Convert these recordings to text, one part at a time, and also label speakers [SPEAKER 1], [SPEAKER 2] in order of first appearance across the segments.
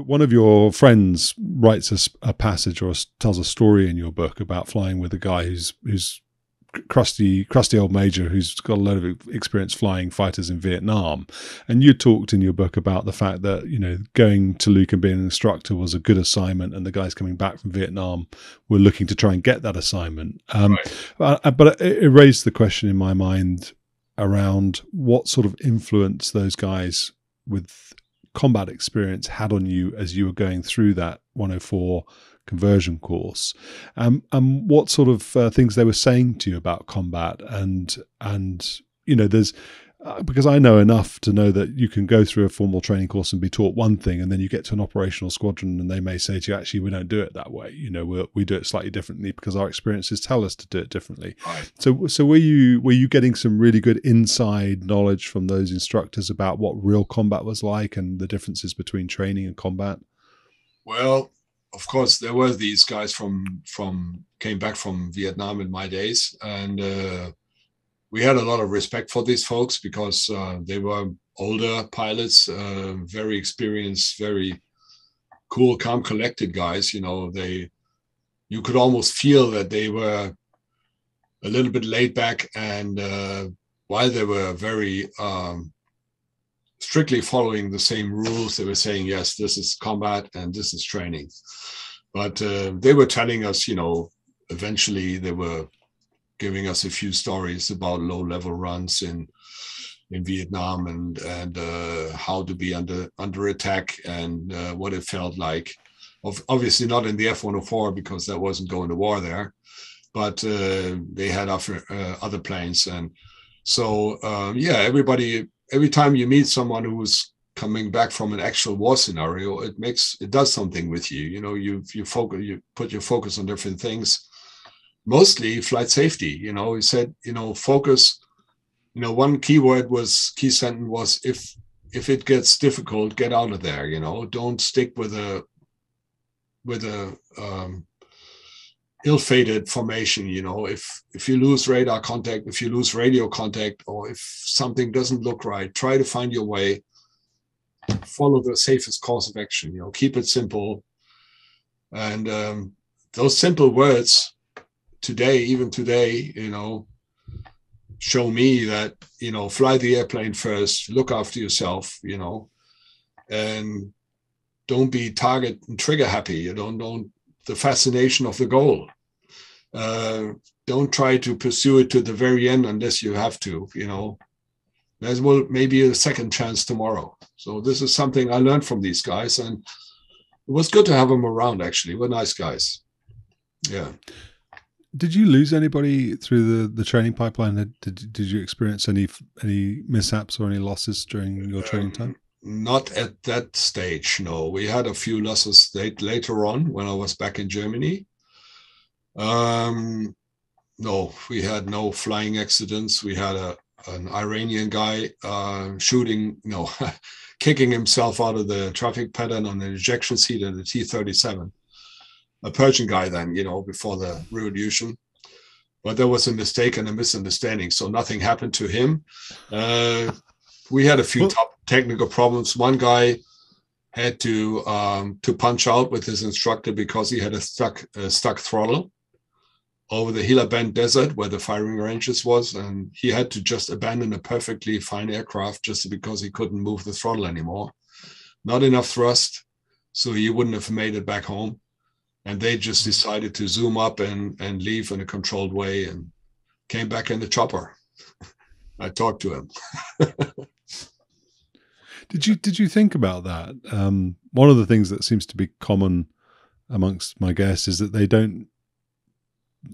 [SPEAKER 1] one of your friends writes a passage or tells a story in your book about flying with a guy who's crusty old major who's got a load of experience flying fighters in Vietnam. And you talked in your book about the fact that, going to Luke and being an instructor was a good assignment, and the guys coming back from Vietnam were looking to try and get that assignment. But it raised the question in my mind around what sort of influence those guys with combat experience had on you as you were going through that 104 conversion course, and what sort of things they were saying to you about combat, and there's because I know enough to know that you can go through a formal training course and be taught one thing, and then you get to an operational squadron and they may say to you, actually, we don't do it that way. We do it slightly differently because our experiences tell us to do it differently.
[SPEAKER 2] Right.
[SPEAKER 1] So were you getting some really good inside knowledge from those instructors about what real combat was like and the differences between training and combat?
[SPEAKER 2] Well, of course, there were these guys came back from Vietnam in my days, and we had a lot of respect for these folks because they were older pilots, very experienced, very cool, calm, collected guys. You could almost feel that they were a little bit laid back, and while they were very strictly following the same rules, they were saying, yes, this is combat and this is training. But they were telling us, eventually they were giving us a few stories about low-level runs in Vietnam and how to be under attack and what it felt like. Obviously not in the F-104 because that wasn't going to war there, but they had other planes. And so, every time you meet someone who's coming back from an actual war scenario, it does something with you. You put your focus on different things. Mostly flight safety. He said, focus. One key sentence was, if it gets difficult, get out of there. Don't stick with a ill-fated formation. If you lose radar contact, if you lose radio contact, or if something doesn't look right, try to find your way. Follow the safest course of action. Keep it simple. And those simple words even today, show me that, fly the airplane first, look after yourself, and don't be target and trigger happy. Don't the fascination of the goal. Don't try to pursue it to the very end unless you have to, There's maybe a second chance tomorrow. So this is something I learned from these guys, and it was good to have them around, actually. We're nice guys. Yeah.
[SPEAKER 1] Did you lose anybody through the training pipeline? Did you experience any mishaps or any losses during your training time?
[SPEAKER 2] Not at that stage, no. We had a few losses later on when I was back in Germany. No, we had no flying accidents. We had an Iranian guy kicking himself out of the traffic pattern on an ejection seat in the T-37. A Persian guy then, before the revolution. But there was a mistake and a misunderstanding, so nothing happened to him. We had a few technical problems. One guy had to punch out with his instructor because he had a stuck throttle over the Gila Bend Desert where the firing ranges was, and he had to just abandon a perfectly fine aircraft just because he couldn't move the throttle anymore. Not enough thrust, so he wouldn't have made it back home. And they just decided to zoom up and leave in a controlled way and came back in the chopper. I talked to him.
[SPEAKER 1] Did you think about that? One of the things that seems to be common amongst my guests is that they don't,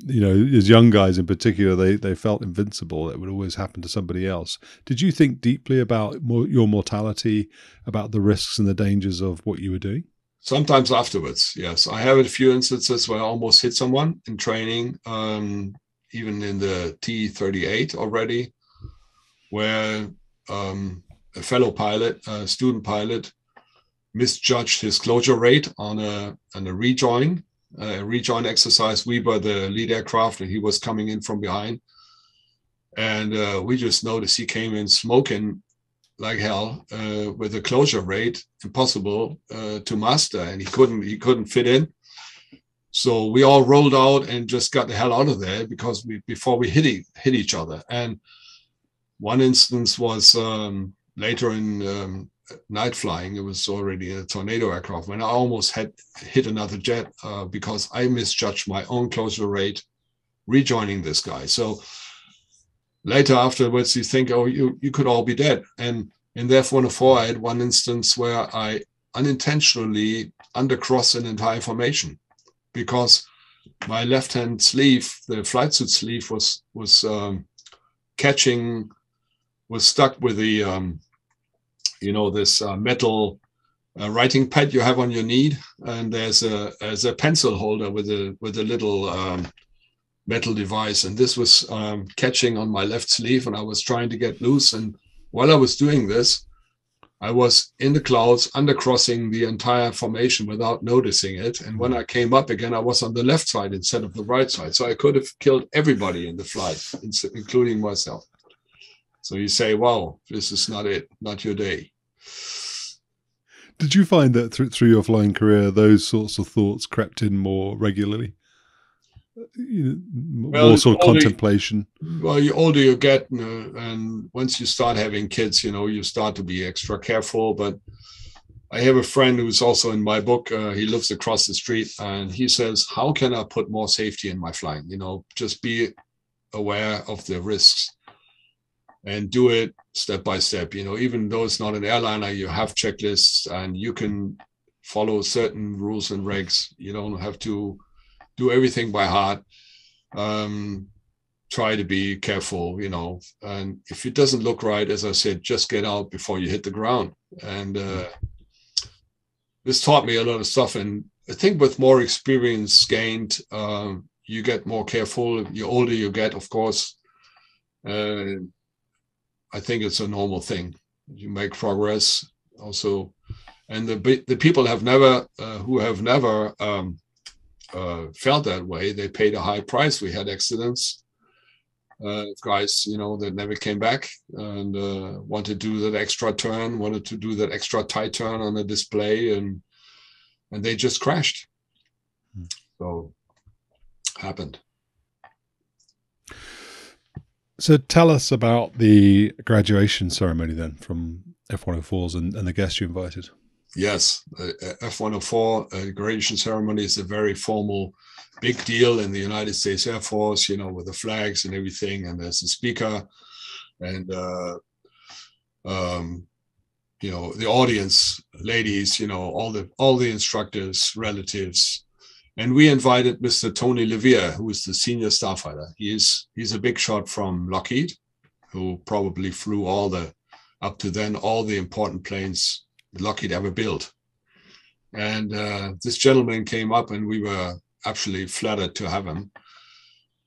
[SPEAKER 1] as young guys in particular, they felt invincible. It would always happen to somebody else. Did you think deeply about your mortality, about the risks and the dangers of what you were doing?
[SPEAKER 2] Sometimes afterwards, yes. I have a few instances where I almost hit someone in training, even in the T-38 already, where a fellow pilot, a student pilot, misjudged his closure rate on a rejoin exercise. We were the lead aircraft and he was coming in from behind. And we just noticed he came in smoking like hell with a closure rate impossible to master, and he couldn't fit in. So we all rolled out and just got the hell out of there because before we hit each other. And one instance was later in night flying. It was already a tornado aircraft when I almost had hit another jet because I misjudged my own closure rate rejoining this guy. So later afterwards, you think, oh, you could all be dead. And in the F-104, I had one instance where I unintentionally undercrossed an entire formation because my left-hand sleeve, the flight suit sleeve, was stuck with the this metal writing pad you have on your knee, and there's a pencil holder with a little metal device, and this was catching on my left sleeve, and I was trying to get loose. And while I was doing this, I was in the clouds, undercrossing the entire formation without noticing it. And when I came up again, I was on the left side instead of the right side. So I could have killed everybody in the flight, including myself. So you say, wow, this is not it, not your day.
[SPEAKER 1] Did you find that through your flying career, those sorts of thoughts crept in more regularly? More sort of contemplation?
[SPEAKER 2] Well, the older you get, and once you start having kids, you start to be extra careful. But I have a friend who's also in my book. He lives across the street, and he says, how can I put more safety in my flying? Just be aware of the risks and do it step by step. Even though it's not an airliner, you have checklists and you can follow certain rules and regs. You don't have to do everything by heart. Try to be careful, and if it doesn't look right, as I said, just get out before you hit the ground. And this taught me a lot of stuff. And I think with more experience gained, you get more careful. The older you get, of course, I think it's a normal thing. You make progress also. And the people who have never felt that way, they paid a high price. We had accidents, guys, that never came back and wanted to do that extra turn, wanted to do that extra tight turn on the display, and they just crashed. So happened.
[SPEAKER 1] So tell us about the graduation ceremony then from F-104s and the guests you invited.
[SPEAKER 2] Yes, F-104 graduation ceremony is a very formal, big deal in the United States Air Force, with the flags and everything. And there's a speaker and, the audience, ladies, all the instructors, relatives. And we invited Mr. Tony Levier, who is the senior starfighter. He's a big shot from Lockheed, who probably flew up to then all the important planes Lockheed ever built. And this gentleman came up, and we were absolutely flattered to have him.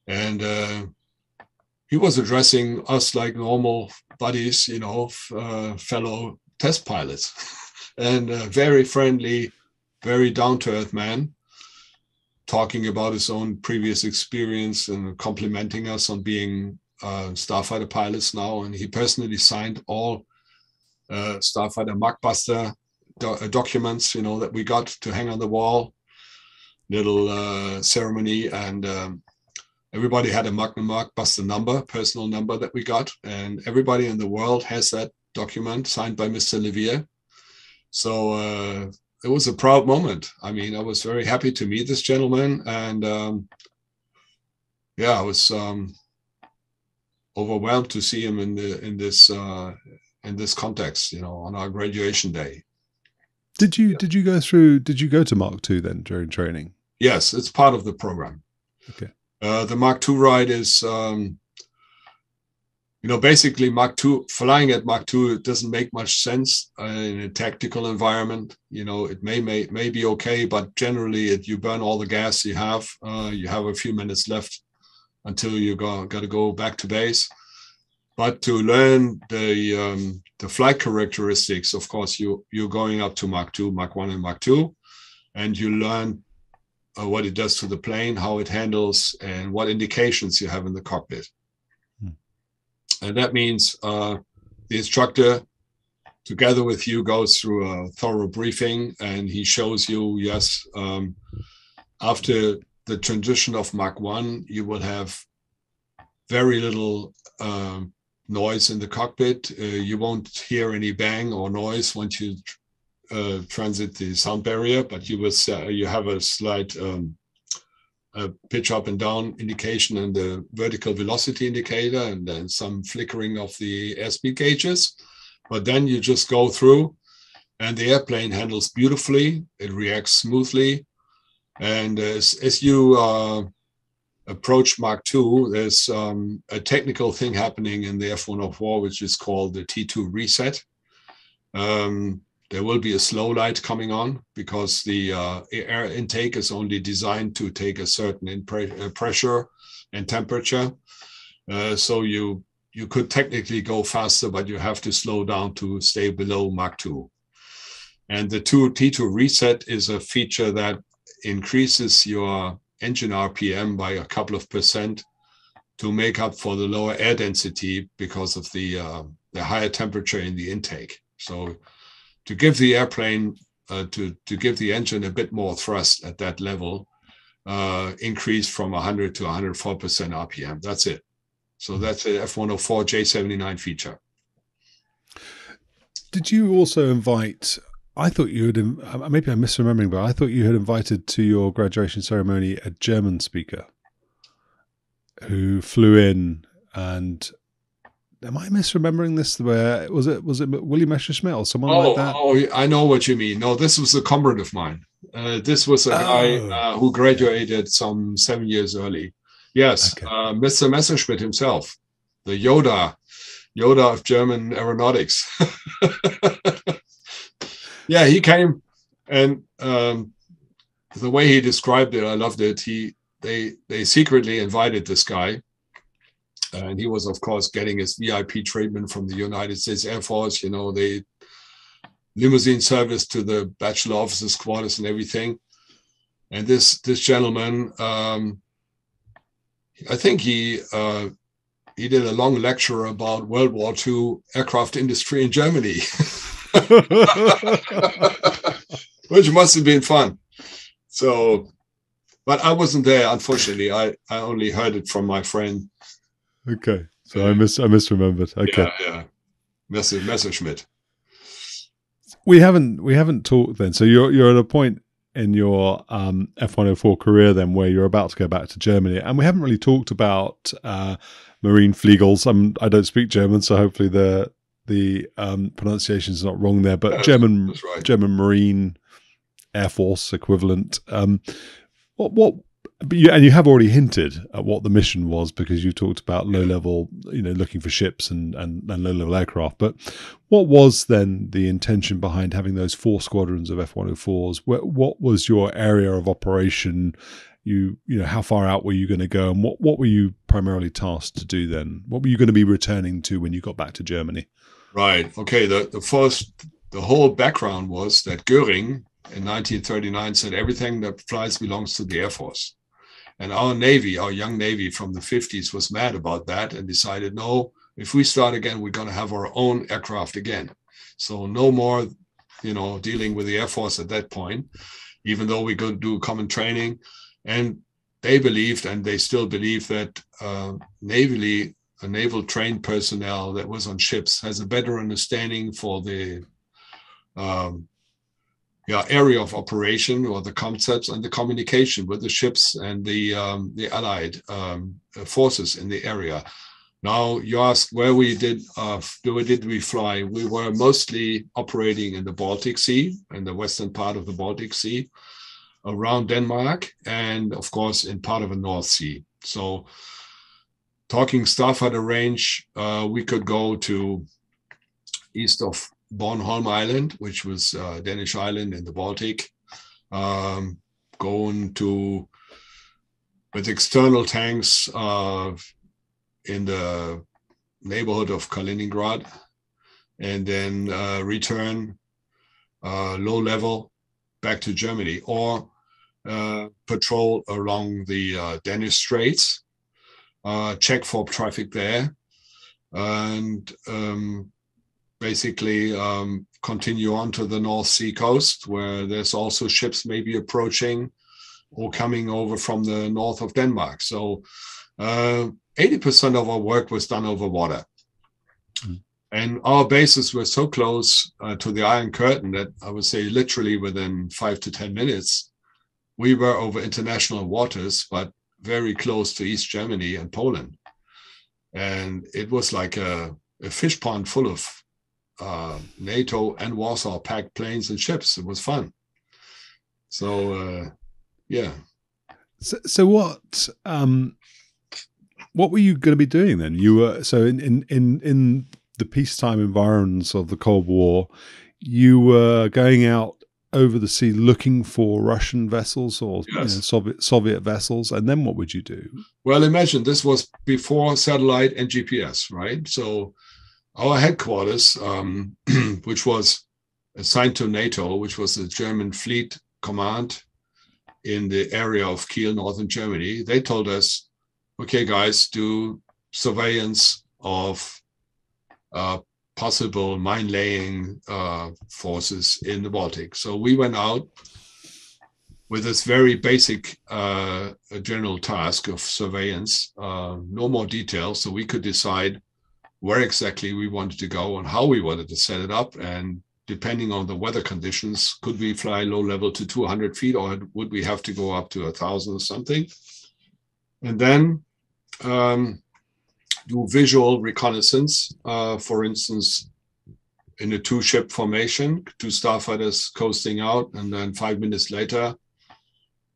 [SPEAKER 2] And he was addressing us like normal buddies, fellow test pilots, and a very friendly, very down-to-earth man, talking about his own previous experience and complimenting us on being starfighter pilots now. And he personally signed all starfighter Machbuster documents, that we got to hang on the wall, little ceremony, and everybody had a Machbuster number, personal number that we got, and everybody in the world has that document signed by Mr. Levier. So it was a proud moment. I mean, I was very happy to meet this gentleman, and I was overwhelmed to see him in this context, on our graduation day.
[SPEAKER 1] Did you go to Mach II then during training?
[SPEAKER 2] Yes, it's part of the program.
[SPEAKER 1] Okay.
[SPEAKER 2] The Mach II ride is, basically Mach II, flying at Mach II, it doesn't make much sense in a tactical environment. It may be okay, but generally you burn all the gas you have. You have a few minutes left until you got to go back to base. But to learn the flight characteristics, of course, you're going up to Mach 2, Mach 1 and Mach 2, and you learn what it does to the plane, how it handles, and what indications you have in the cockpit. And that means the instructor together with you, goes through a thorough briefing, and he shows you, yes, after the transition of Mach 1, you will have very little noise in the cockpit. You won't hear any bang or noise once you transit the sound barrier, but you have a slight pitch up and down indication and the vertical velocity indicator, and then some flickering of the airspeed gauges. But then you just go through, and the airplane handles beautifully. It reacts smoothly. And as you approach Mach 2, there's a technical thing happening in the F-104, which is called the T2 reset. There will be a slow light coming on because the air intake is only designed to take a certain pressure and temperature. So you could technically go faster, but you have to slow down to stay below Mach 2. And the T2 reset is a feature that increases your engine RPM by a couple of percent to make up for the lower air density because of the higher temperature in the intake. So to give the airplane, to give the engine a bit more thrust at that level, increase from 100 to 104% RPM. That's it. So that's the F-104 J79 feature.
[SPEAKER 1] Did you also invite, I thought you had, maybe I'm misremembering, but I thought you had invited to your graduation ceremony a German speaker who flew in, and am I misremembering this? Where was it Willie Messerschmitt or someone like that?
[SPEAKER 2] Oh, I know what you mean. No, this was a comrade of mine. This was a guy who graduated some 7 years early. Yes, okay. Mr. Messerschmitt himself, the Yoda of German aeronautics. Yeah, he came, and the way he described it, I loved it. They secretly invited this guy, and he was, of course, getting his VIP treatment from the United States Air Force. You know, they limousine service to the bachelor officers' quarters and everything. And this gentleman, I think he did a long lecture about World War II aircraft industry in Germany. Which must have been fun. So, but I wasn't there, unfortunately. I only heard it from my friend.
[SPEAKER 1] Okay, so I misremembered. Okay,
[SPEAKER 2] yeah. Messerschmitt.
[SPEAKER 1] We haven't talked then. So you're at a point in your F-104 career then where you're about to go back to Germany, and we haven't really talked about Marine Fliegels. I don't speak German, so hopefully the pronunciation is not wrong there, but German Marine Air Force equivalent. And you have already hinted at what the mission was, because you talked about low level, looking for ships and low level aircraft. But what was then the intention behind having those 4 squadrons of F-104s? What was your area of operation? How far out were you going to go, and what were you primarily tasked to do then? What were you going to be returning to when you got back to Germany?
[SPEAKER 2] Right. Okay. The whole background was that Göring in 1939 said everything that flies belongs to the Air Force. And our Navy, our young Navy from the 50s, was mad about that and decided, no, if we start again, we're going to have our own aircraft again. So no more, dealing with the Air Force at that point, even though we could do common training. And they believed, and they still believe, that naval trained personnel that was on ships has a better understanding for the area of operation, or the concepts and the communication with the ships and the allied forces in the area. Now you ask where did we fly? We were mostly operating in the Baltic Sea, in the western part of the Baltic Sea, around Denmark, and of course in part of the North Sea. So talking Starfighter range, we could go to east of Bornholm Island, which was a Danish island in the Baltic, going to with external tanks in the neighborhood of Kaliningrad, and then return low level back to Germany, or patrol along the Danish Straits, check for traffic there, and basically continue on to the North Sea coast, where there's also ships maybe approaching or coming over from the north of Denmark. So 80% of our work was done over water. Mm. And our bases were so close to the Iron Curtain that I would say literally within 5 to 10 minutes, we were over international waters, but very close to East Germany and Poland. And it was like a fish pond full of NATO and Warsaw packed planes and ships. It was fun. So, yeah.
[SPEAKER 1] So what were you going to be doing then? You were in the peacetime environs of the Cold War, you were going out over the sea looking for Russian vessels or Soviet vessels, and then what would you do?
[SPEAKER 2] Well, imagine this was before satellite and GPS, right? So our headquarters, which was assigned to NATO, which was the German Fleet Command in the area of Kiel, northern Germany, they told us, okay, guys, do surveillance of possible mine-laying forces in the Baltic. So we went out with this very basic general task of surveillance, no more details, so we could decide where exactly we wanted to go and how we wanted to set it up. And depending on the weather conditions, could we fly low level to 200 feet or would we have to go up to 1,000 or something? And then do visual reconnaissance, for instance, in a two-ship formation, two starfighters coasting out, and then 5 minutes later,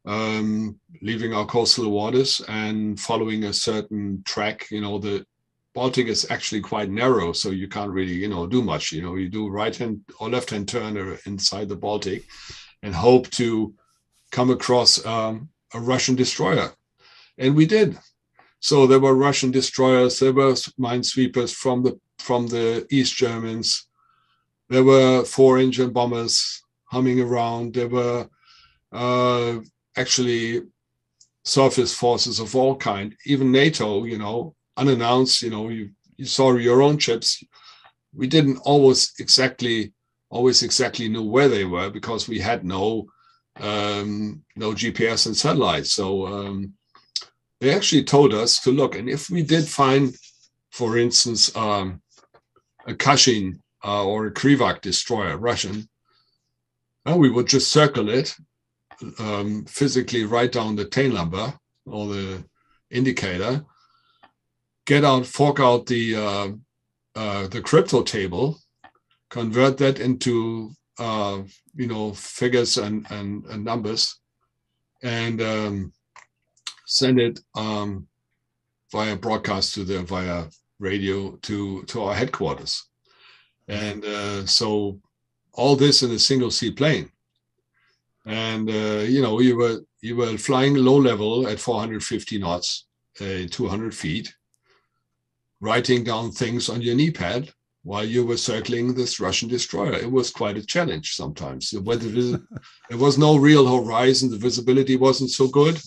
[SPEAKER 2] leaving our coastal waters and following a certain track. You know, the Baltic is actually quite narrow, so you can't really, do much. You do right-hand or left-hand turn inside the Baltic and hope to come across a Russian destroyer. And we did. So there were Russian destroyers, there were minesweepers from the East Germans, there were 4-engine bombers humming around, there were actually surface forces of all kind, even NATO, unannounced, you saw your own ships. We didn't always exactly know where they were because we had no GPS and satellites. So they actually told us to look, and if we did find, for instance, a Kashin or a Krivak destroyer, Russian, we would just circle it, physically write down the tail number or the indicator, fork out the crypto table, convert that into figures and numbers, and send it via broadcast via radio to our headquarters. And so all this in a single seaplane. And you were flying low level at 450 knots, 200 feet, writing down things on your knee pad while you were circling this Russian destroyer. It was quite a challenge sometimes. There was no real horizon. The visibility wasn't so good.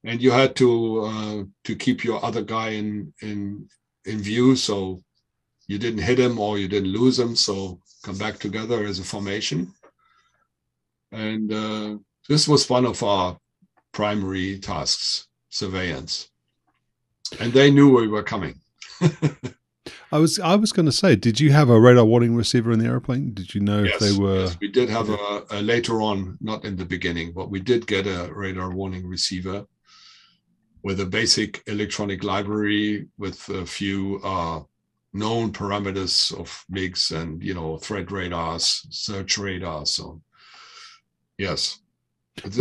[SPEAKER 2] And you had to keep your other guy in view, so you didn't hit him or you didn't lose him. So come back together as a formation. And this was one of our primary tasks, surveillance. And they knew we were coming.
[SPEAKER 1] I was going to say, did you have a radar warning receiver in the airplane? Did you know if they were?
[SPEAKER 2] Yes, we did have a later on, not in the beginning, but we did get a radar warning receiver with a basic electronic library with a few known parameters of MIGs and threat radars, search radars. So yes,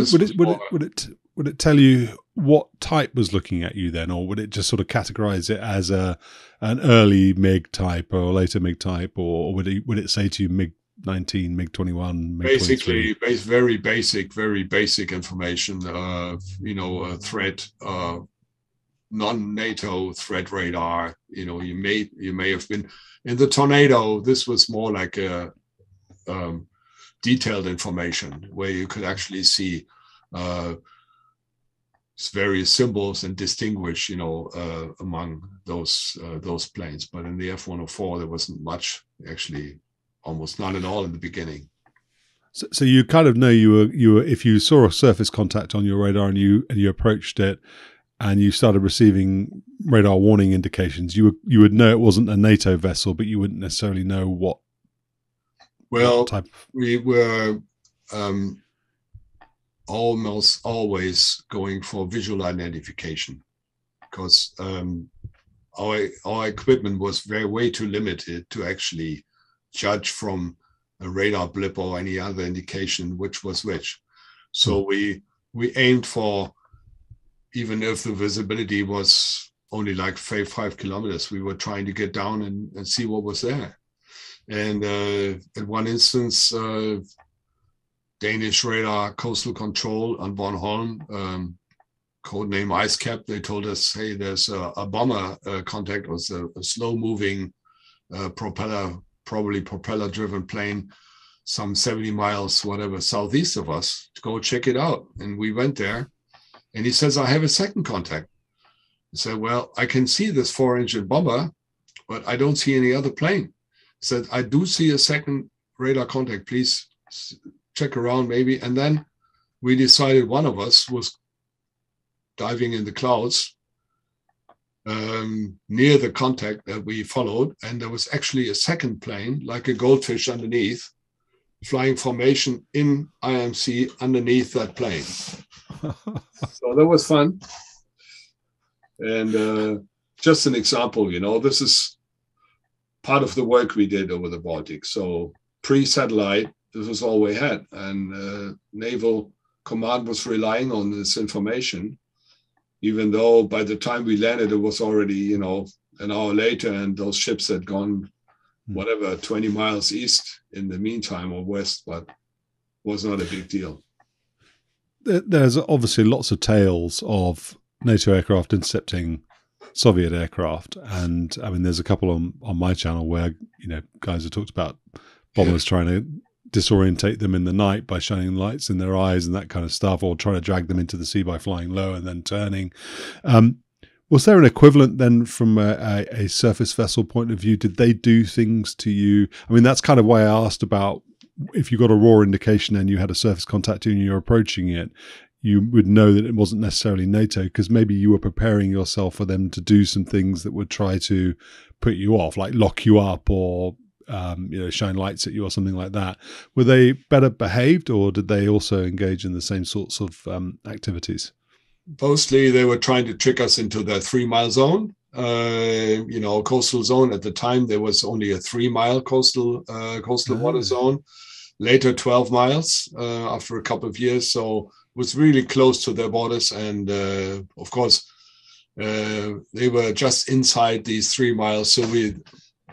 [SPEAKER 1] would it tell you what type was looking at you then, or would it just sort of categorize it as an early MiG type or later MiG type, or would it say to you MiG 19, MiG 21, MiG
[SPEAKER 2] basically 23? very basic information, a threat, non-NATO threat radar. You may have been in the Tornado. This was more like a detailed information where you could actually see various symbols and distinguish, among those planes. But in the F-104, there wasn't much, actually, almost none at all in the beginning.
[SPEAKER 1] So you kind of know you were if you saw a surface contact on your radar and you approached it and you started receiving radar warning indications, you would know it wasn't a NATO vessel, but you wouldn't necessarily know what.
[SPEAKER 2] Well,
[SPEAKER 1] what type.
[SPEAKER 2] We were almost always going for visual identification, because our equipment was way too limited to actually judge from a radar blip or any other indication which was which. So we aimed for, even if the visibility was only like 5 kilometers, we were trying to get down and see what was there. And in one instance, Danish radar coastal control on Bornholm, codename Ice Cap, they told us, hey, there's a bomber contact. It was a slow-moving probably propeller-driven plane, some 70 miles, whatever, southeast of us, to go check it out. And we went there, and he says, I have a second contact. I said, well, I can see this 4-engine bomber, but I don't see any other plane. He said, I do see a second radar contact. Please check around maybe. And then we decided one of us was diving in the clouds near the contact that we followed. And there was actually a second plane, like a goldfish underneath, flying formation in IMC underneath that plane. So that was fun. And just an example, this is part of the work we did over the Baltic. So pre-satellite, this was all we had. And Naval Command was relying on this information, even though by the time we landed, it was already, an hour later, and those ships had gone, 20 miles east in the meantime, or west, but was not a big deal.
[SPEAKER 1] There's obviously lots of tales of NATO aircraft intercepting Soviet aircraft, and I mean, there's a couple on my channel where guys have talked about bombers trying to disorientate them in the night by shining lights in their eyes and that kind of stuff, or trying to drag them into the sea by flying low and then turning. Was there an equivalent then from a surface vessel point of view? Did they do things to you? I mean, that's kind of why I asked about if you got a raw indication and you had a surface contact and you're approaching it, you would know that it wasn't necessarily NATO, because maybe you were preparing yourself for them to do some things that would try to put you off, like lock you up or shine lights at you or something like that. Were they better behaved, or did they also engage in the same sorts of activities?
[SPEAKER 2] Mostly they were trying to trick us into the 3-mile zone, coastal zone. At the time, there was only a 3-mile coastal water zone. Later, 12 miles after a couple of years. So it was really close to their borders. And of course, they were just inside these 3 miles. So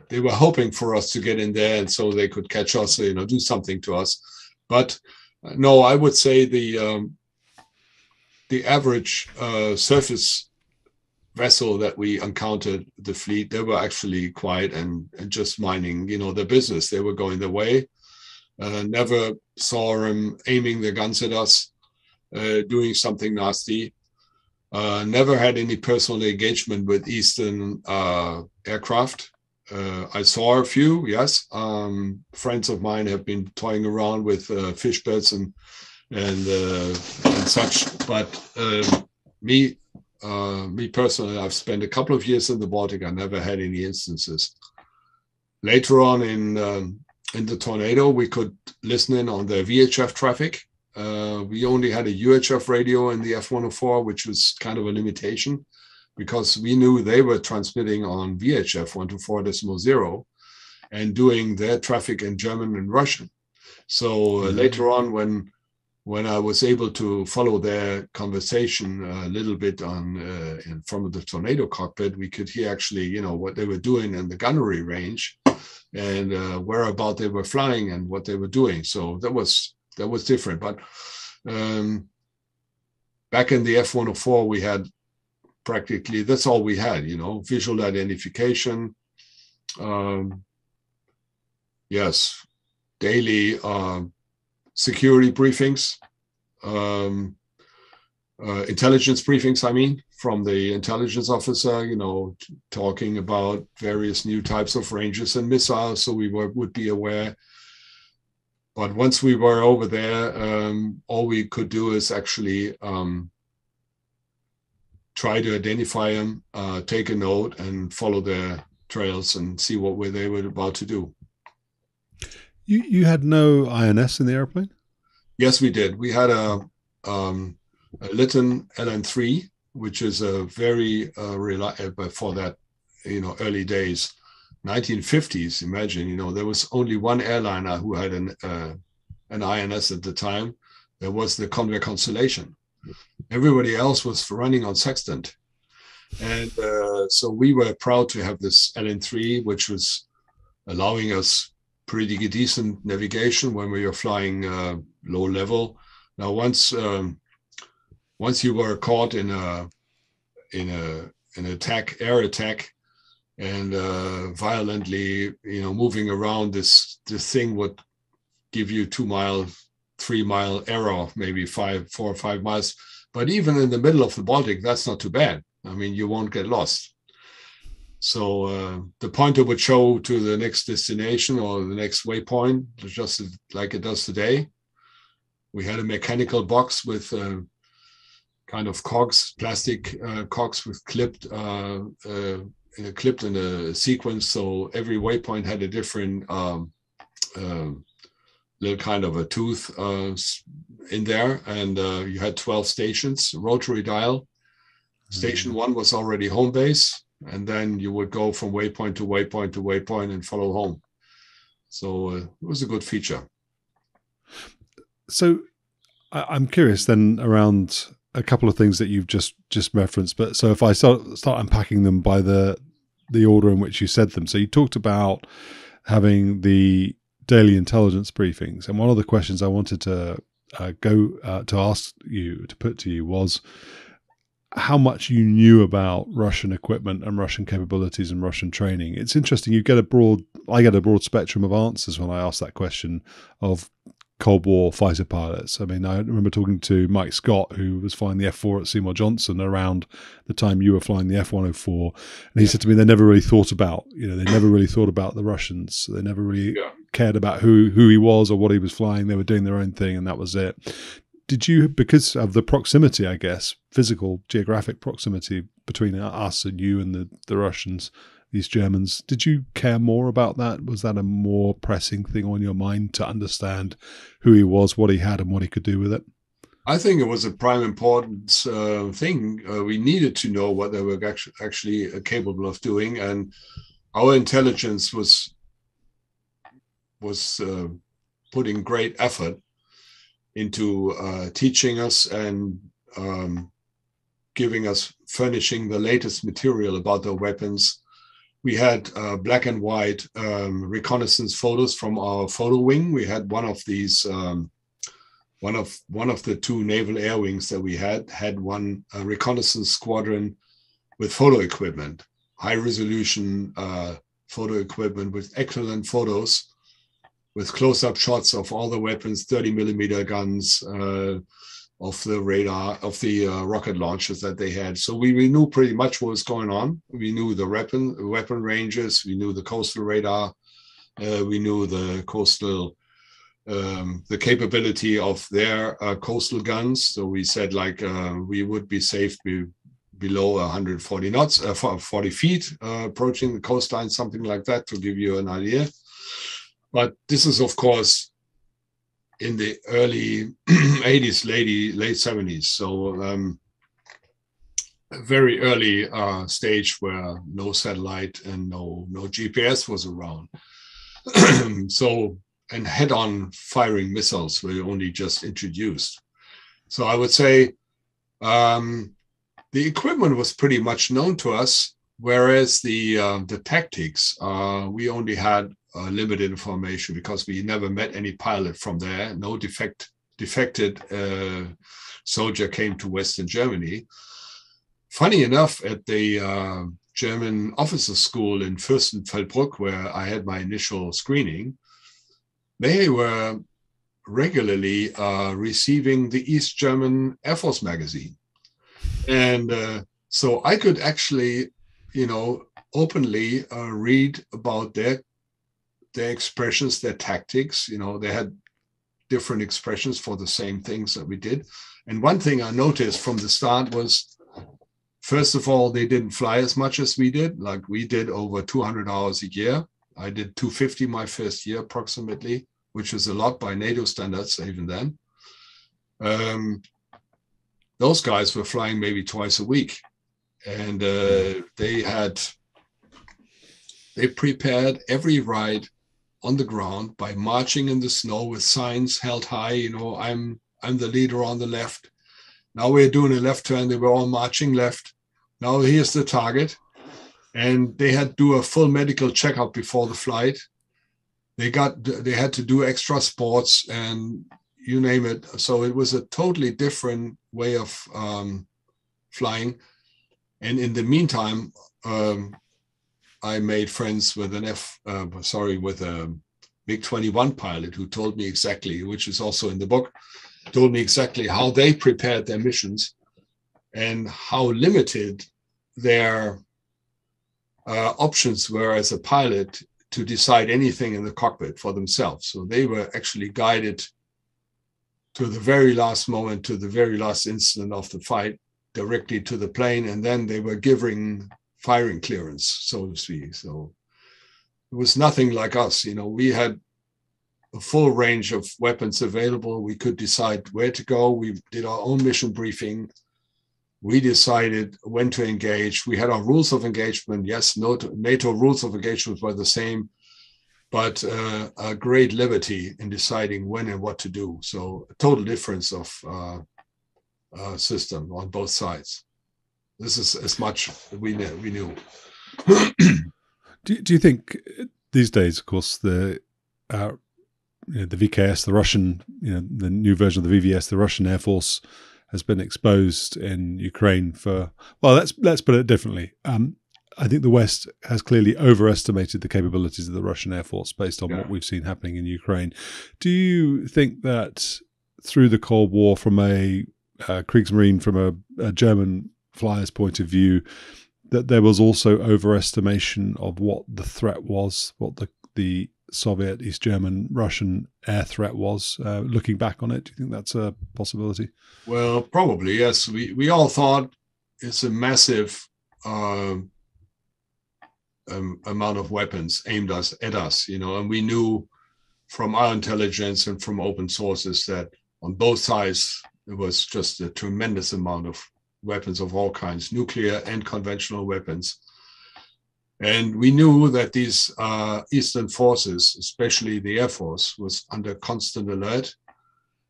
[SPEAKER 2] they were hoping for us to get in there, and so they could catch us, do something to us. But no, I would say the average surface vessel that we encountered, the fleet, they were actually quiet and just minding, their business. They were going their way. Never saw them aiming their guns at us, doing something nasty. Never had any personal engagement with Eastern aircraft. I saw a few, yes. Friends of mine have been toying around with fish beds and such. But me personally, I've spent a couple of years in the Baltic. I never had any instances. Later on in the Tornado, we could listen in on the VHF traffic. We only had a UHF radio in the F-104, which was kind of a limitation, because we knew they were transmitting on VHF 124.0 and doing their traffic in German and Russian. So later on, when I was able to follow their conversation a little bit from the Tornado cockpit, we could hear actually, what they were doing in the gunnery range and whereabout they were flying and what they were doing. So that was different. But back in the F-104, we had practically, that's all we had, visual identification. Yes, daily security briefings. intelligence briefings, I mean, from the intelligence officer, talking about various new types of ranges and missiles, so we would be aware. But once we were over there, all we could do is actually try to identify them, take a note, and follow their trails and see what they were about to do.
[SPEAKER 1] You had no INS in the airplane?
[SPEAKER 2] Yes, we did. We had a Lytton LN3, which is a very reliable for that, early days, 1950s. Imagine, there was only one airliner who had an INS at the time. There was the Convair Constellation. Everybody else was running on sextant. And so we were proud to have this LN3, which was allowing us pretty decent navigation when we were flying low level. Now, once you were caught in an air attack, and violently, moving around, this thing would give you 2 mile, 3 mile error, maybe 4 or 5 miles. But even in the middle of the Baltic, that's not too bad. I mean, you won't get lost. So the pointer would show to the next destination or the next waypoint, just like it does today. We had a mechanical box with kind of cogs, plastic cogs with clipped in a sequence. So every waypoint had a different little kind of a tooth in there. And you had 12 stations, rotary dial. Station 1 was already home base. And then you would go from waypoint to waypoint to waypoint and follow home. So it was a good feature.
[SPEAKER 1] So I'm curious then around a couple of things that you've just referenced. But so if I start unpacking them by the order in which you said them. So you talked about having the daily intelligence briefings. And one of the questions I wanted to put to you was how much you knew about Russian equipment and Russian capabilities and Russian training. It's interesting. I get a broad spectrum of answers when I ask that question of Cold War fighter pilots. I mean, I remember talking to Mike Scott, who was flying the F4 at Seymour Johnson around the time you were flying the F-104. And he said to me, they never really thought about the Russians. They never really cared about who he was or what he was flying. They were doing their own thing and that was it. Did you, because of the proximity, I guess, physical, geographic proximity between us and you and the Russians, these Germans, did you care more about that? Was that a more pressing thing on your mind to understand who he was, what he had, and what he could do with it?
[SPEAKER 2] I think it was a prime importance thing. We needed to know what they were actually capable of doing, and our intelligence was putting great effort into teaching us and furnishing the latest material about their weapons. We had black and white reconnaissance photos from our photo wing. We had one of these, one of the 2 naval air wings that we had one reconnaissance squadron with photo equipment, high resolution photo equipment with excellent photos, with close-up shots of all the weapons, 30 millimeter guns, of the radar, of the rocket launchers that they had. So we knew pretty much what was going on. We knew the weapon ranges, we knew the coastal radar, we knew the coastal, the capability of their coastal guns. So we said we would be safe below 140 knots, 40 feet, approaching the coastline, something like that, to give you an idea. But this is, of course, in the early 80s, late 70s. So a very early stage where no satellite and no GPS was around. So, and head-on firing missiles were only just introduced. So I would say the equipment was pretty much known to us, whereas the tactics, we only had limited information because we never met any pilot from there. No defected soldier came to Western Germany. Funny enough, at the German officer school in Fürstenfeldbruck, where I had my initial screening, they were regularly receiving the East German Air Force magazine. And so I could actually, openly read about their expressions, their tactics. They had different expressions for the same things that we did. And one thing I noticed from the start was, first of all, they didn't fly as much as we did. Like we did over 200 hours a year. I did 250 my first year approximately, which is a lot by NATO standards even then. Those guys were flying maybe twice a week. And they prepared every ride on the ground by marching in the snow with signs held high. I'm the leader on the left. Now we're doing a left turn. They were all marching left. Now here's the target. And they had to do a full medical checkup before the flight. They had to do extra sports and you name it. So it was a totally different way of flying. And in the meantime, I made friends with with a MiG-21 pilot who told me exactly, which is also in the book, told me exactly how they prepared their missions and how limited their options were as a pilot to decide anything in the cockpit for themselves. So they were actually guided to the very last moment, to the very last instant of the fight, directly to the plane, and then they were given firing clearance, so to speak. So it was nothing like us. We had a full range of weapons available. We could decide where to go. We did our own mission briefing. We decided when to engage. We had our rules of engagement. Yes, NATO rules of engagement were the same, but a great liberty in deciding when and what to do. So a total difference of system on both sides. This is as much we knew.
[SPEAKER 1] Do you think these days, of course, the VKS, the Russian, the new version of the VVS, the Russian Air Force has been exposed in Ukraine for, well, let's put it differently. I think the West has clearly overestimated the capabilities of the Russian Air Force based on what we've seen happening in Ukraine. Do you think that through the Cold War, from a Kriegsmarine, from a German flyer's point of view, that there was also overestimation of what the threat was, what the Soviet, East German, Russian air threat was? Looking back on it, do you think that's a possibility?
[SPEAKER 2] Well, probably, yes. We all thought it's a massive amount of weapons aimed at us, and we knew from our intelligence and from open sources that on both sides, it was just a tremendous amount of weapons of all kinds, nuclear and conventional weapons. And we knew that these Eastern forces, especially the Air Force, was under constant alert.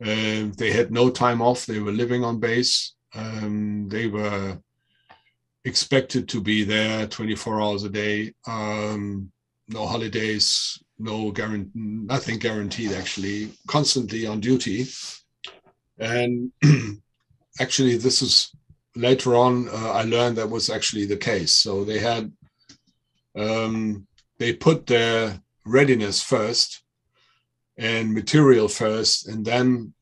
[SPEAKER 2] They had no time off. They were living on base. They were expected to be there 24 hours a day. No holidays, nothing guaranteed, actually, constantly on duty. And actually, this is later on, I learned that was actually the case. So they had, they put their readiness first and material first, and then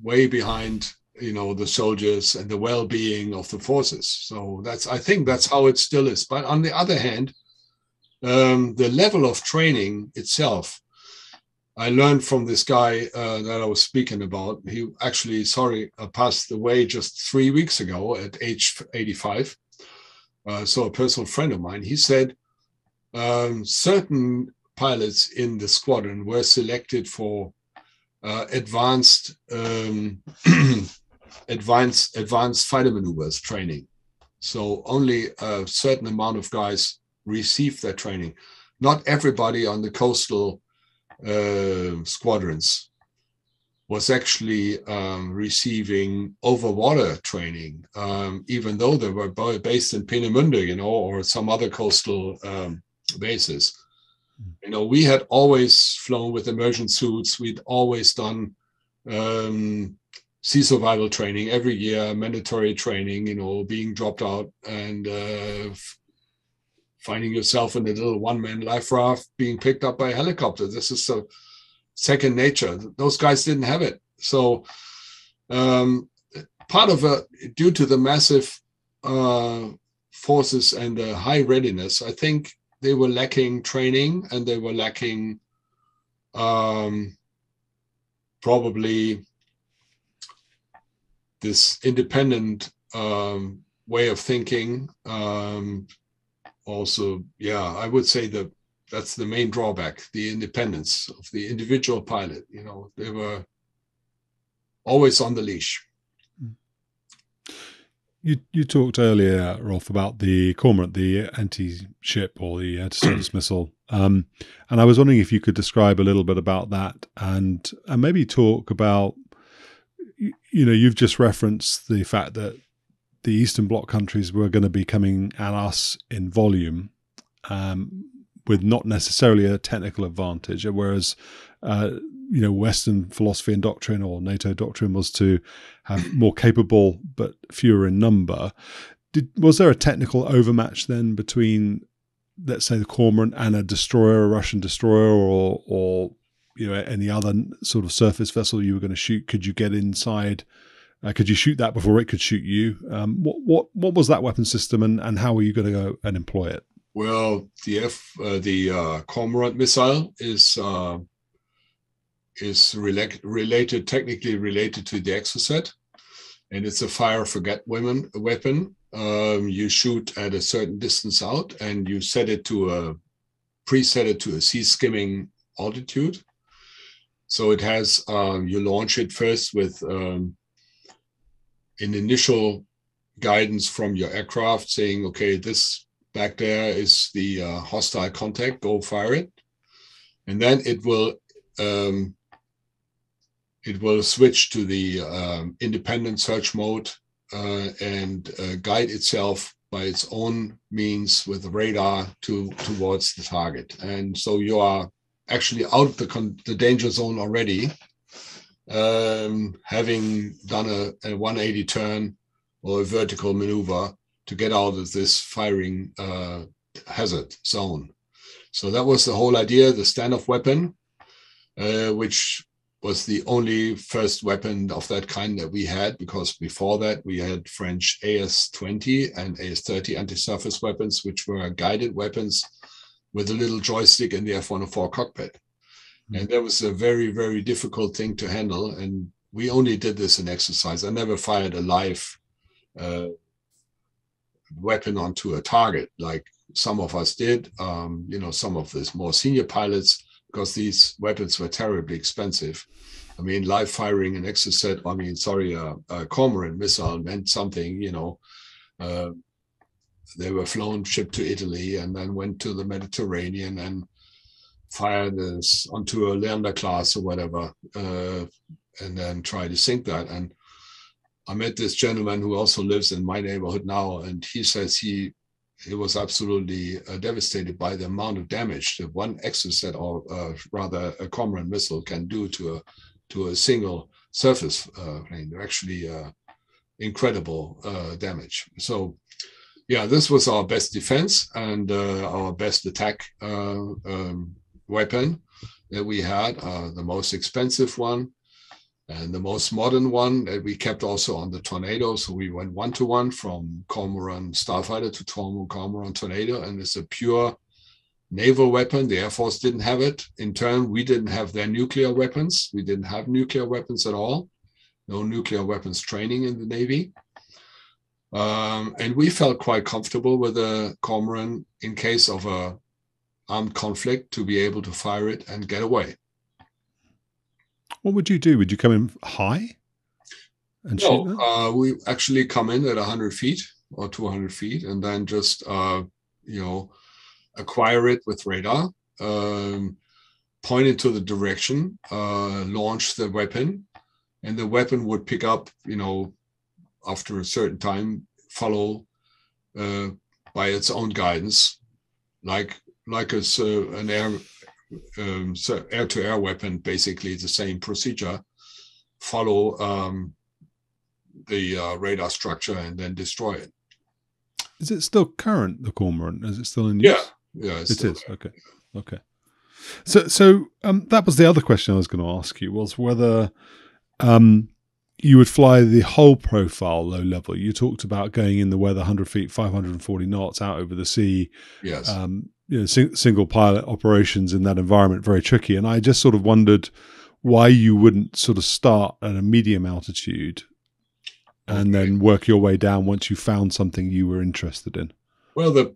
[SPEAKER 2] way behind, the soldiers and the well-being of the forces. So I think that's how it still is. But on the other hand, the level of training itself, I learned from this guy that I was speaking about. He actually, passed away just 3 weeks ago at age 85. So a personal friend of mine, he said certain pilots in the squadron were selected for advanced fighter maneuvers training. So only a certain amount of guys received that training. Not everybody on the coastal squadrons was actually receiving overwater training, even though they were based in Peenemünde, or some other coastal bases. We had always flown with immersion suits. We'd always done sea survival training every year, mandatory training, being dropped out and finding yourself in a little one-man life raft, being picked up by a helicopter. This is so second nature. Those guys didn't have it. So part of it, due to the massive forces and a high readiness. I think they were lacking training, and they were lacking probably this independent way of thinking. Also, yeah, I would say that that's the main drawback, the independence of the individual pilot. You know, they were always on the leash.
[SPEAKER 1] You talked earlier, Rolf, about the Cormorant, the anti-ship or the anti-surface missile, and I was wondering if you could describe a little bit about that, and maybe talk about, you know, you've just referenced the fact that the Eastern Bloc countries were going to be coming at us in volume, with not necessarily a technical advantage, whereas you know, Western philosophy and doctrine, or NATO doctrine, was to have more capable but fewer in number. Was there a technical overmatch then between, let's say, the Cormorant and a destroyer, a Russian destroyer, or you know, any other sort of surface vessel you were going to shoot? Could you get inside? Could you shoot that before it could shoot you? What was that weapon system, and how were you going to go and employ it?
[SPEAKER 2] Well, the Cormorant missile is technically related to the Exocet, and it's a fire forget weapon. You shoot at a certain distance out, and you preset it to a sea skimming altitude. So it has you launch it first with an initial guidance from your aircraft saying, okay, this back there is the hostile contact, go fire it, and then it will switch to the independent search mode and guide itself by its own means with the radar towards the target. And so you are actually out of the danger zone already, having done a 180 turn or a vertical maneuver to get out of this firing hazard zone. So that was the whole idea, the standoff weapon, which was the only first weapon of that kind that we had, because before that we had French AS-20 and AS-30 anti-surface weapons, which were guided weapons with a little joystick in the F-104 cockpit. And that was a very, very difficult thing to handle. And we only did this in exercise. I never fired a live weapon onto a target like some of us did, you know, some of the more senior pilots, because these weapons were terribly expensive. I mean, live firing an Exocet, a Cormorant missile meant something, you know. They were shipped to Italy and then went to the Mediterranean and fired this onto a Leander class or whatever, and then try to sink that. And I met this gentleman who also lives in my neighborhood now, and he says he was absolutely devastated by the amount of damage that one Exocet, or rather a Cormorant missile, can do to a single surface plane. They're actually incredible damage. So, yeah, this was our best defense and our best attack weapon that we had, the most expensive one and the most modern one that we kept also on the Tornado. So we went 1-to-1 from Cormorant Starfighter to Cormorant Tornado, and it's a pure naval weapon. The Air Force didn't have it. In turn, we didn't have their nuclear weapons. We didn't have nuclear weapons at all. No nuclear weapons training in the Navy. And we felt quite comfortable with the Cormorant in case of a armed conflict to be able to fire it and get away.
[SPEAKER 1] What would you do? Would you come in high and shoot them?
[SPEAKER 2] We actually come in at 100 feet or 200 feet and then just, acquire it with radar, point it to the direction, launch the weapon, and the weapon would pick up, after a certain time, follow by its own guidance, like an air-to-air weapon, basically the same procedure, follow the radar structure and then destroy it.
[SPEAKER 1] Is it still current, the Cormorant? Is it still in use?
[SPEAKER 2] Yeah,
[SPEAKER 1] it is. Okay. So that was the other question I was going to ask you, was whether you would fly the whole profile low level. You talked about going in the weather 100 feet, 540 knots out over the sea.
[SPEAKER 2] Yes.
[SPEAKER 1] Single pilot operations in that environment, very tricky. And I just sort of wondered why you wouldn't sort of start at a medium altitude and then work your way down once you found something you were interested in.
[SPEAKER 2] Well, the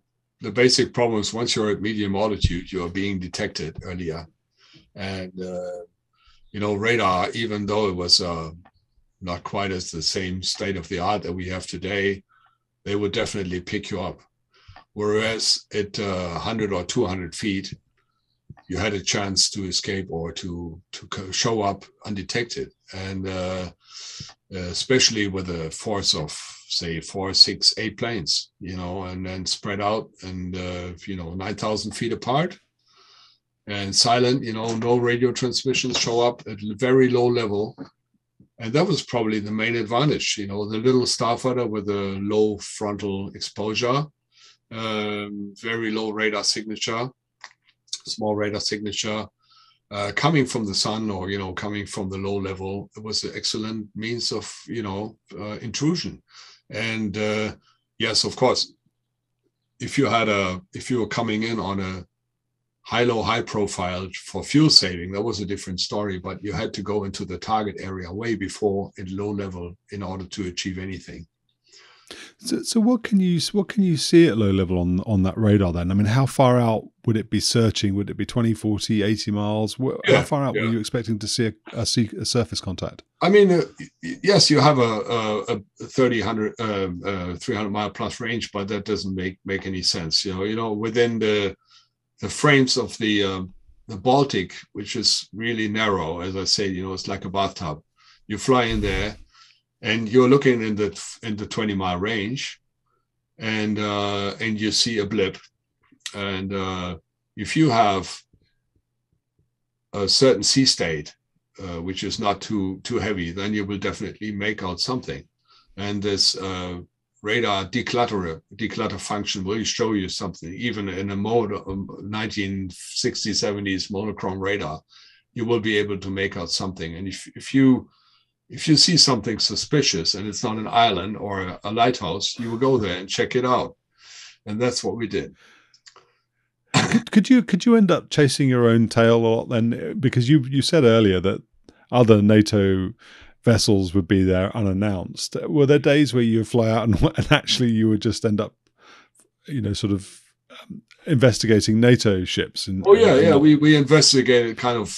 [SPEAKER 2] basic problem is once you're at medium altitude, you're being detected earlier. And, radar, even though it was not quite as the same state of the art that we have today, they would definitely pick you up. Whereas at 100 or 200 feet, you had a chance to escape or to show up undetected. And especially with a force of, say, 4, 6, 8 planes, and then spread out and, 9,000 feet apart and silent, no radio transmissions show up at a very low level. And that was probably the main advantage, the little starfighter with a low frontal exposure, very low radar signature, small radar signature, coming from the sun or, coming from the low level. It was an excellent means of, intrusion. And yes, of course, if you were coming in on a high profile for fuel saving, that was a different story, but you had to go into the target area way before at low level in order to achieve anything.
[SPEAKER 1] So what can you see at low level on that radar then? I mean, how far out would it be searching? Would it be 20, 40, 80 miles? How far out were you expecting to see a surface contact?
[SPEAKER 2] I mean, yes, you have a 300 mile plus range, but that doesn't make any sense. Within the frames of the Baltic, which is really narrow, as I say, it's like a bathtub. You fly in there, and you're looking in the 20-mile range, and you see a blip, and if you have a certain sea state, which is not too heavy, then you will definitely make out something, and this radar declutter function will show you something. Even in a mode of 1960s, 70s monochrome radar, you will be able to make out something. And if you see something suspicious and it's not an island or a lighthouse, you will go there and check it out. And that's what we did.
[SPEAKER 1] Could you end up chasing your own tail a lot then? Because you said earlier that other NATO vessels would be there unannounced. Were there days where you fly out and actually you would just end up, sort of investigating NATO ships?
[SPEAKER 2] We investigated, kind of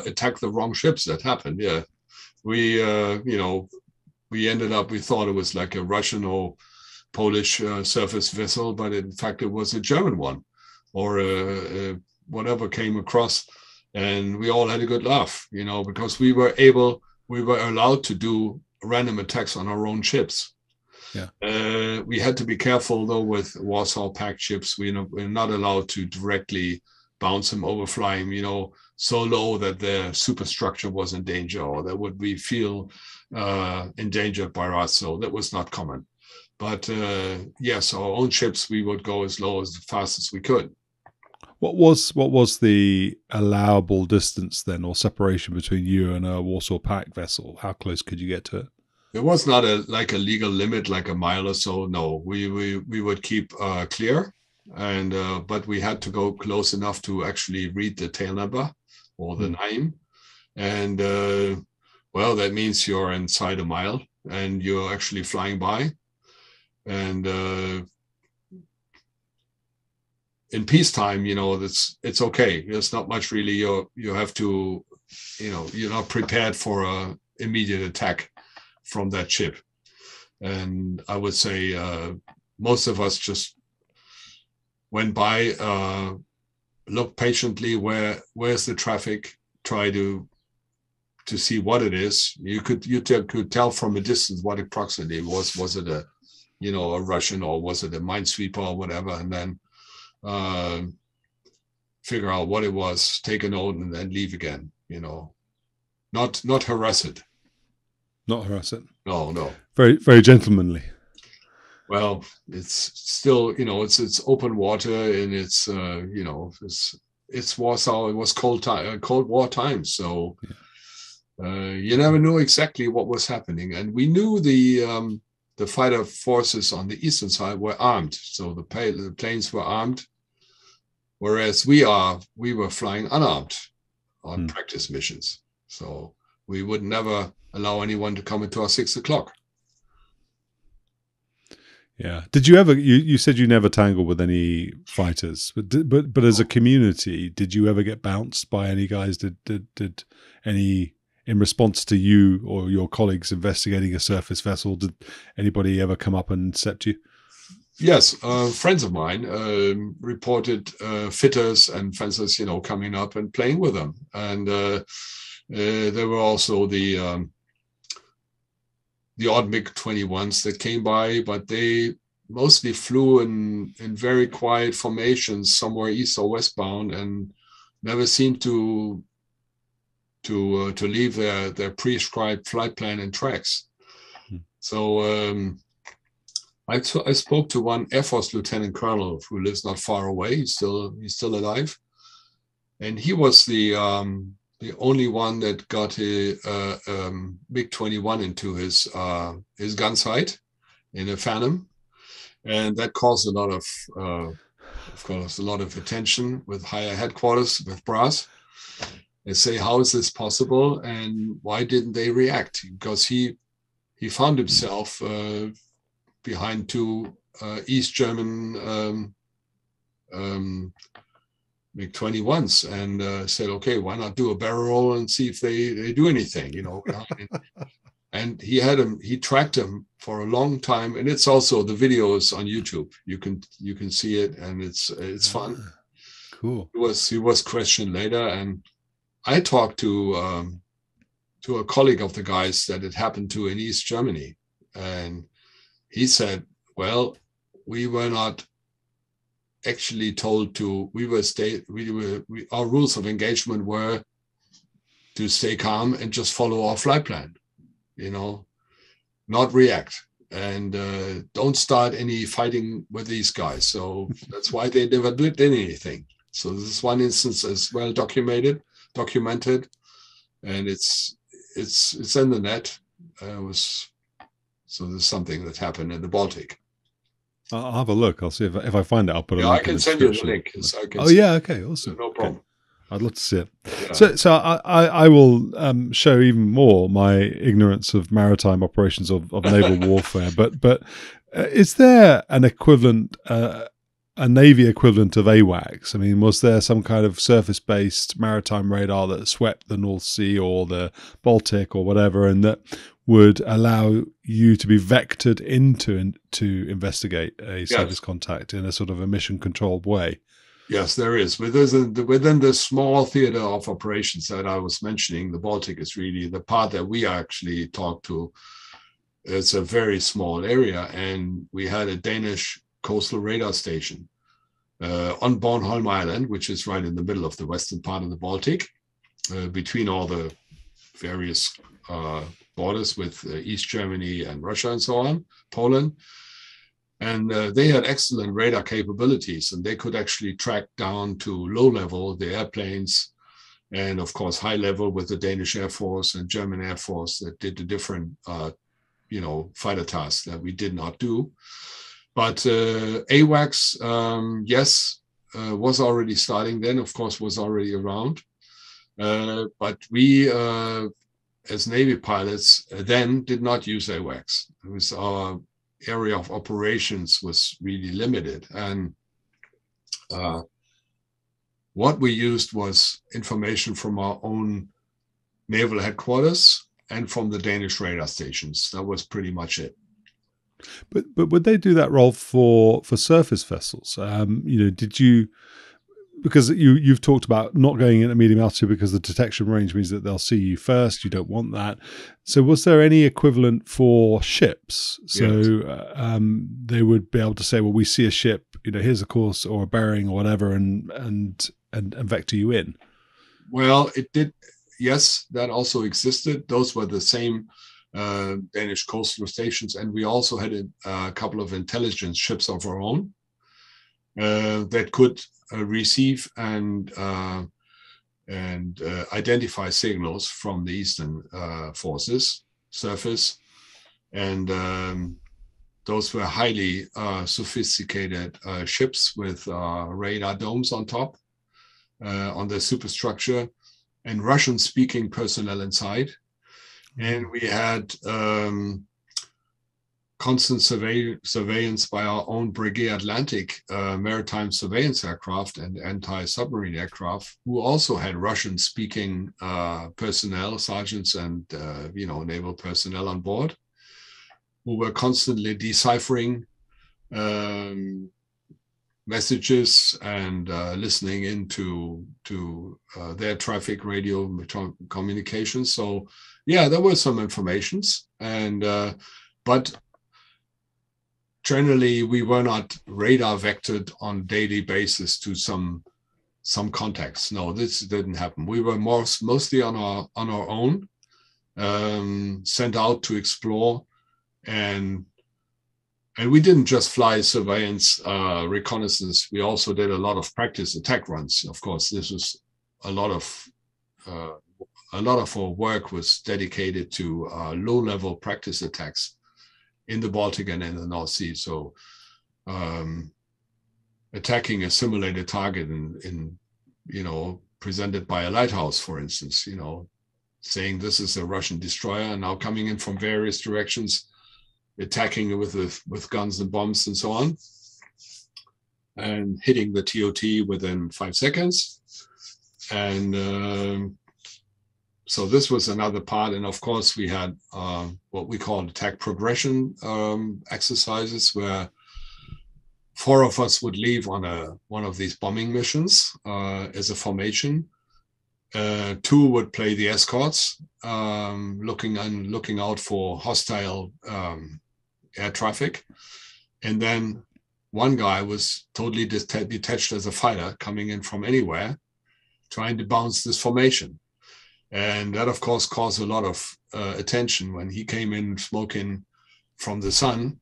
[SPEAKER 2] attacked the wrong ships. That happened. Yeah, we ended up. We thought it was like a Russian or Polish surface vessel, but in fact it was a German one, or whatever came across, and we all had a good laugh, because we were allowed to do random attacks on our own ships.
[SPEAKER 1] Yeah.
[SPEAKER 2] We had to be careful though with Warsaw Pact ships. We're not allowed to directly bounce them over flying, so low that their superstructure was in danger or that would we feel endangered by us. So that was not common. But yes, our own ships, we would go as low as fast as we could.
[SPEAKER 1] What was the allowable distance then, or separation between you and a Warsaw Pact vessel? How close could you get to it?
[SPEAKER 2] It was not a legal limit, like a mile or so. No, we would keep clear, and but we had to go close enough to actually read the tail number or the name, and well, that means you're inside a mile and you're actually flying by, and in peacetime, it's okay. There's not much really. You have to, you're not prepared for a immediate attack from that ship. And I would say most of us just went by, looked patiently where's the traffic, try to see what it is. You could tell from a distance what approximately was. Was it a Russian, or was it a minesweeper or whatever, and then figure out what it was, take a note, and then leave again. Not harass it.
[SPEAKER 1] Not harass it.
[SPEAKER 2] No.
[SPEAKER 1] Very, very gentlemanly.
[SPEAKER 2] Well, it's still, it's open water, and it's it's Warsaw. It was Cold War times, so You never knew exactly what was happening, and we knew the fighter forces on the eastern side were armed, so the planes were armed, whereas we were flying unarmed on practice missions. So we would never allow anyone to come into our 6 o'clock.
[SPEAKER 1] Yeah. Did you ever? You said you never tangled with any fighters, but as a community, did you ever get bounced by any guys? Did any, in response to you or your colleagues investigating a surface vessel, did anybody ever come up and intercept you?
[SPEAKER 2] Yes, friends of mine reported fitters and fencers, coming up and playing with them, and there were also the odd MiG-21s that came by, but they mostly flew in very quiet formations somewhere east or westbound, and never seemed to leave their prescribed flight plan and tracks. So I spoke to one Air Force lieutenant colonel who lives not far away. He's still alive, and he was the only one that got a MiG-21 into his gun sight in a Phantom, and that caused a lot of attention with higher headquarters, with brass. They say, how is this possible, and why didn't they react? Because he found himself behind two East German MiG-21s, and said, okay, why not do a barrel roll and see if they do anything, and he tracked them for a long time, and it's also, the video is on YouTube. You can see it, and it's fun.
[SPEAKER 1] Cool.
[SPEAKER 2] He was questioned later, and I talked to a colleague of the guys that it happened to in East Germany, and he said, well, we were not actually told to, our rules of engagement were to stay calm and just follow our flight plan, not react, and don't start any fighting with these guys. So that's why they never did anything. So this is one instance as well documented, and it's in the net. So there's something that happened in the Baltic.
[SPEAKER 1] I'll have a look. I'll see if I find it. I'll put a link.
[SPEAKER 2] I can send you the link.
[SPEAKER 1] Yeah. Okay. Awesome.
[SPEAKER 2] No problem.
[SPEAKER 1] Okay. I'd love to see it.
[SPEAKER 2] Yeah.
[SPEAKER 1] So I will show even more my ignorance of maritime operations of naval warfare. But is there an equivalent, a Navy equivalent of AWACS? I mean, was there some kind of surface-based maritime radar that swept the North Sea or the Baltic or whatever, and that would allow you to be vectored to investigate a service contact in a sort of a mission-controlled way?
[SPEAKER 2] Yes, there is. Within the small theater of operations that I was mentioning, the Baltic is really the part that we actually talk to. It's a very small area, and we had a Danish coastal radar station on Bornholm Island, which is right in the middle of the western part of the Baltic, between all the various borders with East Germany and Russia and so on, Poland. And they had excellent radar capabilities, and they could actually track down to low level the airplanes, and of course high level with the Danish Air Force and German Air Force that did the different fighter tasks that we did not do. But AWACS, yes, was already starting then, of course, was already around. But we, as Navy pilots, then did not use AWACS. It was our area of operations was really limited. And what we used was information from our own naval headquarters and from the Danish radar stations. That was pretty much it.
[SPEAKER 1] But would they do that role for surface vessels? Did you, because you've talked about not going in at medium altitude because the detection range means that they'll see you first. You don't want that. So was there any equivalent for ships? So yes. They would be able to say, well, we see a ship, here's a course or a bearing or whatever, and vector you in.
[SPEAKER 2] Well, it did. Yes, that also existed. Those were the same Danish coastal stations, and we also had a couple of intelligence ships of our own that could receive and and identify signals from the Eastern forces surface. And those were highly sophisticated ships with radar domes on top, on the superstructure, and Russian-speaking personnel inside. And we had constant surveillance by our own Breguet Atlantic maritime surveillance aircraft and anti-submarine aircraft, who also had Russian-speaking personnel, sergeants and naval personnel on board, who were constantly deciphering messages and listening into their traffic radio communications. So yeah, there were some informations, and but generally we were not radar vectored on daily basis to some contacts. No, this didn't happen. We were mostly on our own, sent out to explore, and we didn't just fly surveillance reconnaissance. We also did a lot of practice attack runs. Of course, this was a lot of our work was dedicated to low-level practice attacks in the Baltic and in the North Sea. So attacking a simulated target in presented by a lighthouse, for instance, saying this is a Russian destroyer and now coming in from various directions, attacking with guns and bombs and so on, and hitting the TOT within 5 seconds. And so this was another part. And of course, we had what we call attack progression exercises, where 4 of us would leave on one of these bombing missions as a formation. 2 would play the escorts, looking out for hostile air traffic. And then 1 guy was totally detached as a fighter, coming in from anywhere, trying to bounce this formation. And that, of course, caused a lot of attention when he came in smoking from the sun,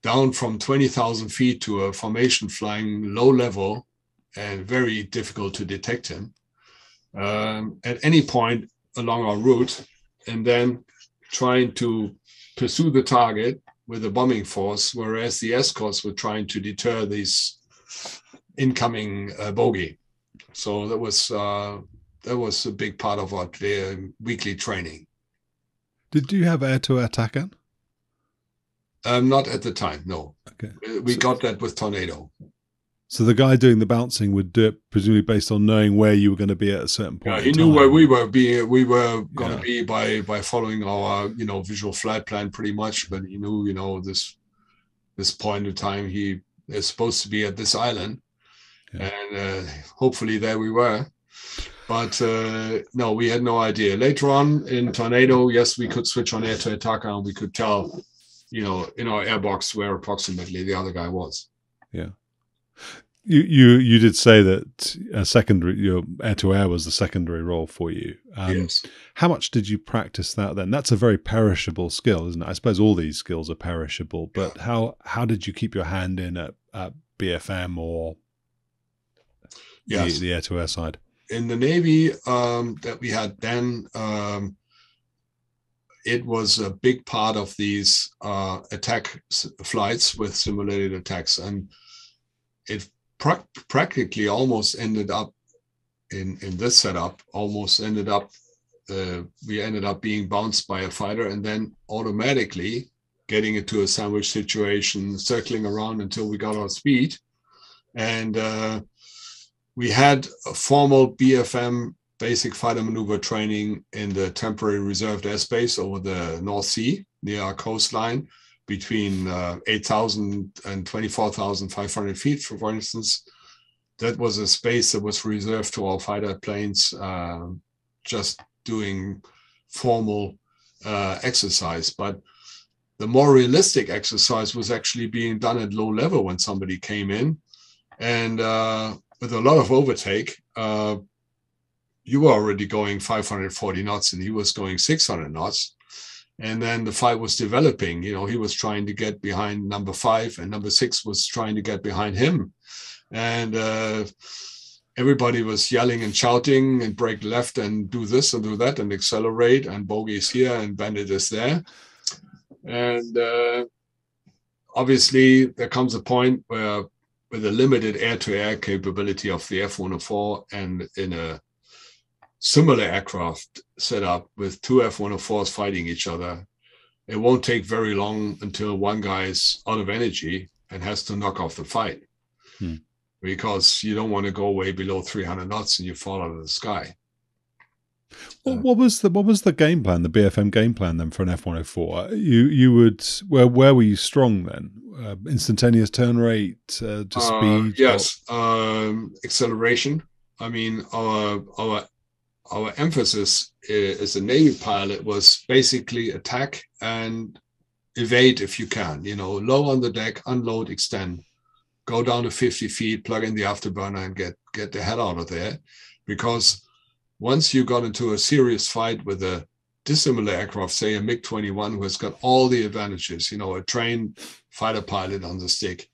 [SPEAKER 2] down from 20,000 feet to a formation flying low level and very difficult to detect him at any point along our route, and then trying to pursue the target with a bombing force, whereas the escorts were trying to deter these incoming bogey. So that was a big part of our weekly training.
[SPEAKER 1] Did you have air-to-air TACAN?
[SPEAKER 2] Not at the time, no.
[SPEAKER 1] Okay.
[SPEAKER 2] We got that with Tornado.
[SPEAKER 1] So the guy doing the bouncing would do it presumably based on knowing where you were going to be at a certain point.
[SPEAKER 2] Yeah, he knew where we were going to be by following our visual flight plan pretty much. But he knew this point in time he is supposed to be at this island, and hopefully there we were. But no, we had no idea. Later on in Tornado, yes, we could switch on air-to-air TACAN, and we could tell, in our airbox where approximately the other guy was.
[SPEAKER 1] Yeah. You did say that your air-to-air was the secondary role for you.
[SPEAKER 2] Yes.
[SPEAKER 1] How much did you practice that then? That's a very perishable skill, isn't it? I suppose all these skills are perishable, but how did you keep your hand in at BFM or the air-to-air side?
[SPEAKER 2] In the Navy that we had then, it was a big part of these attack flights with simulated attacks, and it practically almost ended up in this setup. We ended up being bounced by a fighter, and then automatically getting into a sandwich situation, circling around until we got our speed, and we had a formal BFM, basic fighter maneuver training, in the temporary reserved airspace over the North Sea near our coastline between 8,000 and 24,500 feet, for instance. That was a space that was reserved to our fighter planes, just doing formal exercise. But the more realistic exercise was actually being done at low level when somebody came in, and with a lot of overtake, you were already going 540 knots and he was going 600 knots. And then the fight was developing. He was trying to get behind number 5, and number 6 was trying to get behind him. And everybody was yelling and shouting and brake left and do this and do that and accelerate and bogey is here and bandit is there. And obviously there comes a point where with the limited air-to-air capability of the F-104 and in a similar aircraft setup with two F-104s fighting each other, it won't take very long until one guy is out of energy and has to knock off the fight. Because you don't want to go way below 300 knots and you fall out of the sky.
[SPEAKER 1] Well, what was the game plan, the BFM game plan then for an F-104? You would where were you strong then? Instantaneous turn rate, just speed?
[SPEAKER 2] Yes, acceleration. I mean, our emphasis as a Navy pilot was basically attack and evade if you can. You know, low on the deck, unload, extend. Go down to 50 feet, plug in the afterburner and get the hell out of there. Because once you got into a serious fight with a dissimilar aircraft, say a MiG-21, who has got all the advantages, you know, a trained fighter pilot on the stick,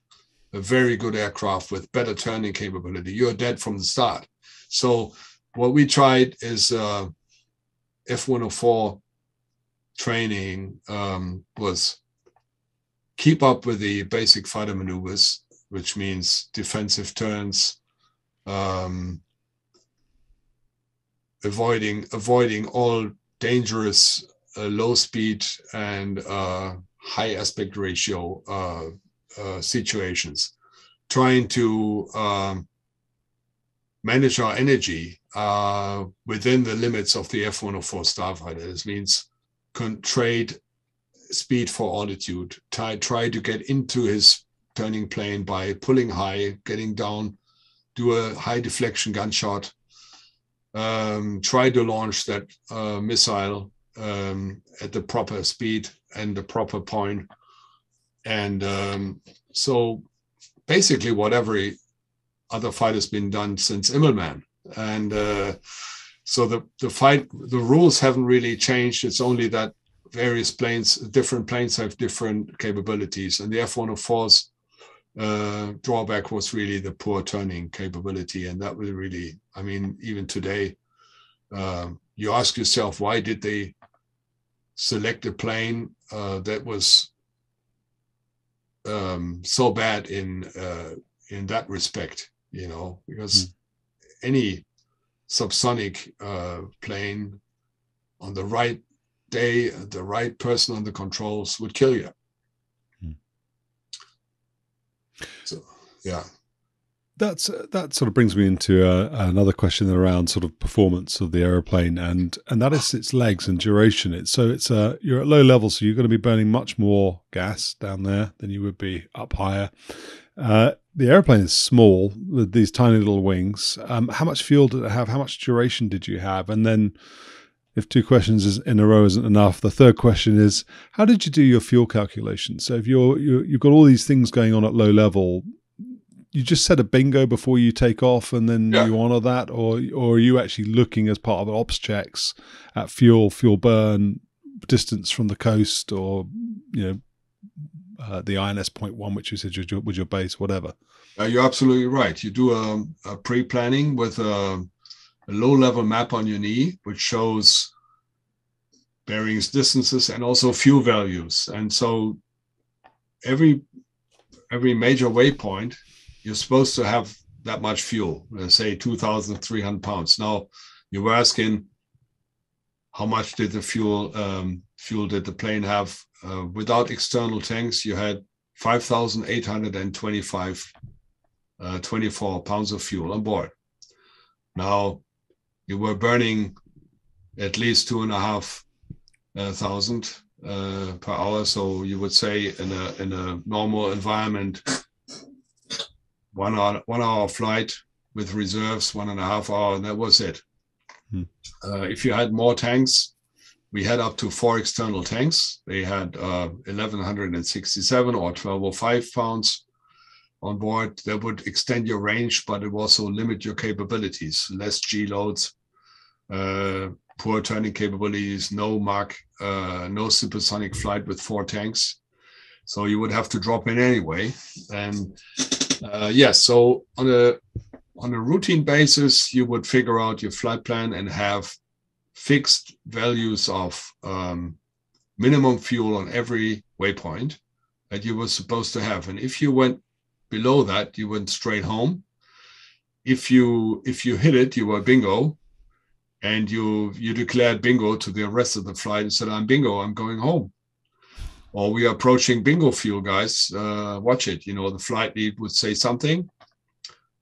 [SPEAKER 2] a very good aircraft with better turning capability, you're dead from the start. So what we tried is F-104 training was keep up with the basic fighter maneuvers, which means defensive turns, avoiding all dangerous low speed and high aspect ratio situations, trying to manage our energy within the limits of the F-104 starfighter. This means trade speed for altitude, try to get into his turning plane by pulling high, getting down, do a high deflection gunshot, try to launch that missile at the proper speed and the proper point. And so basically what every other fight has been done since Immelmann. And so the rules haven't really changed. It's only that various planes, different planes have different capabilities. And the F-104's drawback was really the poor turning capability. And that was really, I mean, even today, you ask yourself, why did they select a plane that was so bad in that respect, you know, because any subsonic plane on the right day, the right person on the controls would kill you. So, yeah.
[SPEAKER 1] That sort of brings me into another question around sort of performance of the aeroplane, and that is its legs and duration. You're at low level, so you're going to be burning much more gas down there than you would be up higher. The airplane is small with these tiny little wings. How much fuel did it have? How much duration did you have? And then, if two questions in a row isn't enough, the third question is, how did you do your fuel calculations? So if you've got all these things going on at low level, you just set a bingo before you take off and then you honor that, or are you actually looking as part of ops checks at fuel burn, distance from the coast, or the INS 0.1, which you said was your base, whatever?
[SPEAKER 2] You're absolutely right. You do a pre-planning with a low-level map on your knee, which shows bearings, distances, and also fuel values. And so every major waypoint, you're supposed to have that much fuel, let's say 2,300 pounds. Now, you were asking how much did the fuel did the plane have? Without external tanks, you had 5,824 pounds of fuel on board. Now, you were burning at least 2,500 per hour. So you would say in a normal environment, 1 hour flight with reserves, 1.5 hours, and that was it. If you had more tanks, we had up to 4 external tanks. They had 1,167 or 1,205 pounds on board. That would extend your range, but it would also limit your capabilities. Less G loads, poor turning capabilities, no Mach, no supersonic flight with 4 tanks. So you would have to drop in anyway. And yes, so on on a routine basis, you would figure out your flight plan and have fixed values of minimum fuel on every waypoint that you were supposed to have. And if you went below that, you went straight home. If you hit it, you were bingo, and you declared bingo to the rest of the flight and said, "I'm bingo, I'm going home." Or, "We are approaching bingo fuel, guys. Watch it." The flight lead would say something.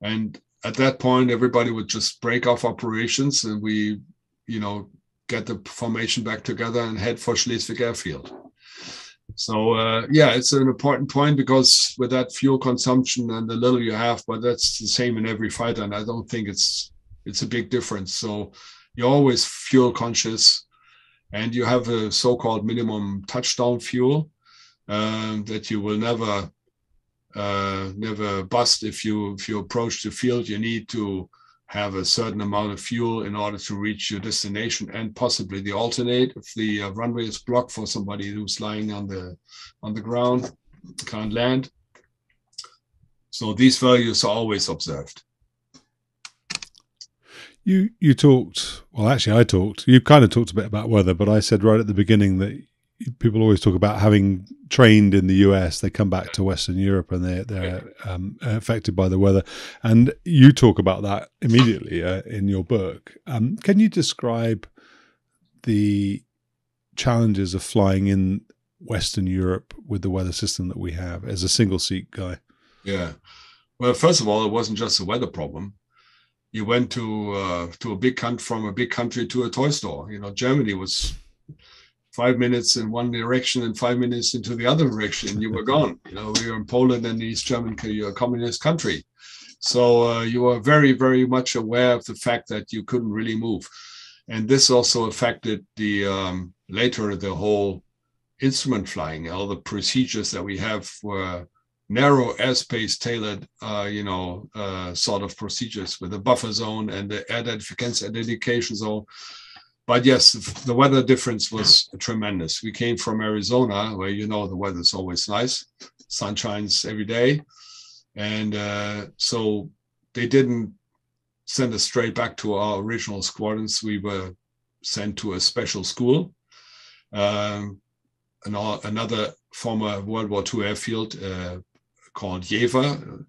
[SPEAKER 2] And at that point, everybody would just break off operations, and we, get the formation back together and head for Schleswig Airfield. So, it's an important point, because with that fuel consumption and the little you have, but that's the same in every fighter. And I don't think it's a big difference. So you're always fuel conscious, and you have a so-called minimum touchdown fuel that you will never bust. If you approach the field, you need to have a certain amount of fuel in order to reach your destination, and possibly the alternate if the runway is blocked for somebody who's lying on the ground, can't land. So these values are always observed.
[SPEAKER 1] You talked, well, actually I talked, you kind of talked a bit about weather, but I said right at the beginning that people always talk about having trained in the US, they come back to Western Europe and they're affected by the weather. And you talk about that immediately in your book. Can you describe the challenges of flying in Western Europe with the weather system that we have as a single seat guy?
[SPEAKER 2] Yeah. Well, first of all, it wasn't just a weather problem. You went to a big country, from a big country to a toy store. Germany was 5 minutes in one direction and 5 minutes into the other direction, and you were gone. We were in Poland and East German, a communist country. So you were very, very much aware of the fact that you couldn't really move. And this also affected later the whole instrument flying. All the procedures that we have were narrow airspace tailored, sort of procedures with a buffer zone and the air identification zone. But yes, the weather difference was tremendous. We came from Arizona, where the weather's always nice, sun shines every day, and so they didn't send us straight back to our original squadrons. We were sent to a special school, another former World War II airfield called Jever,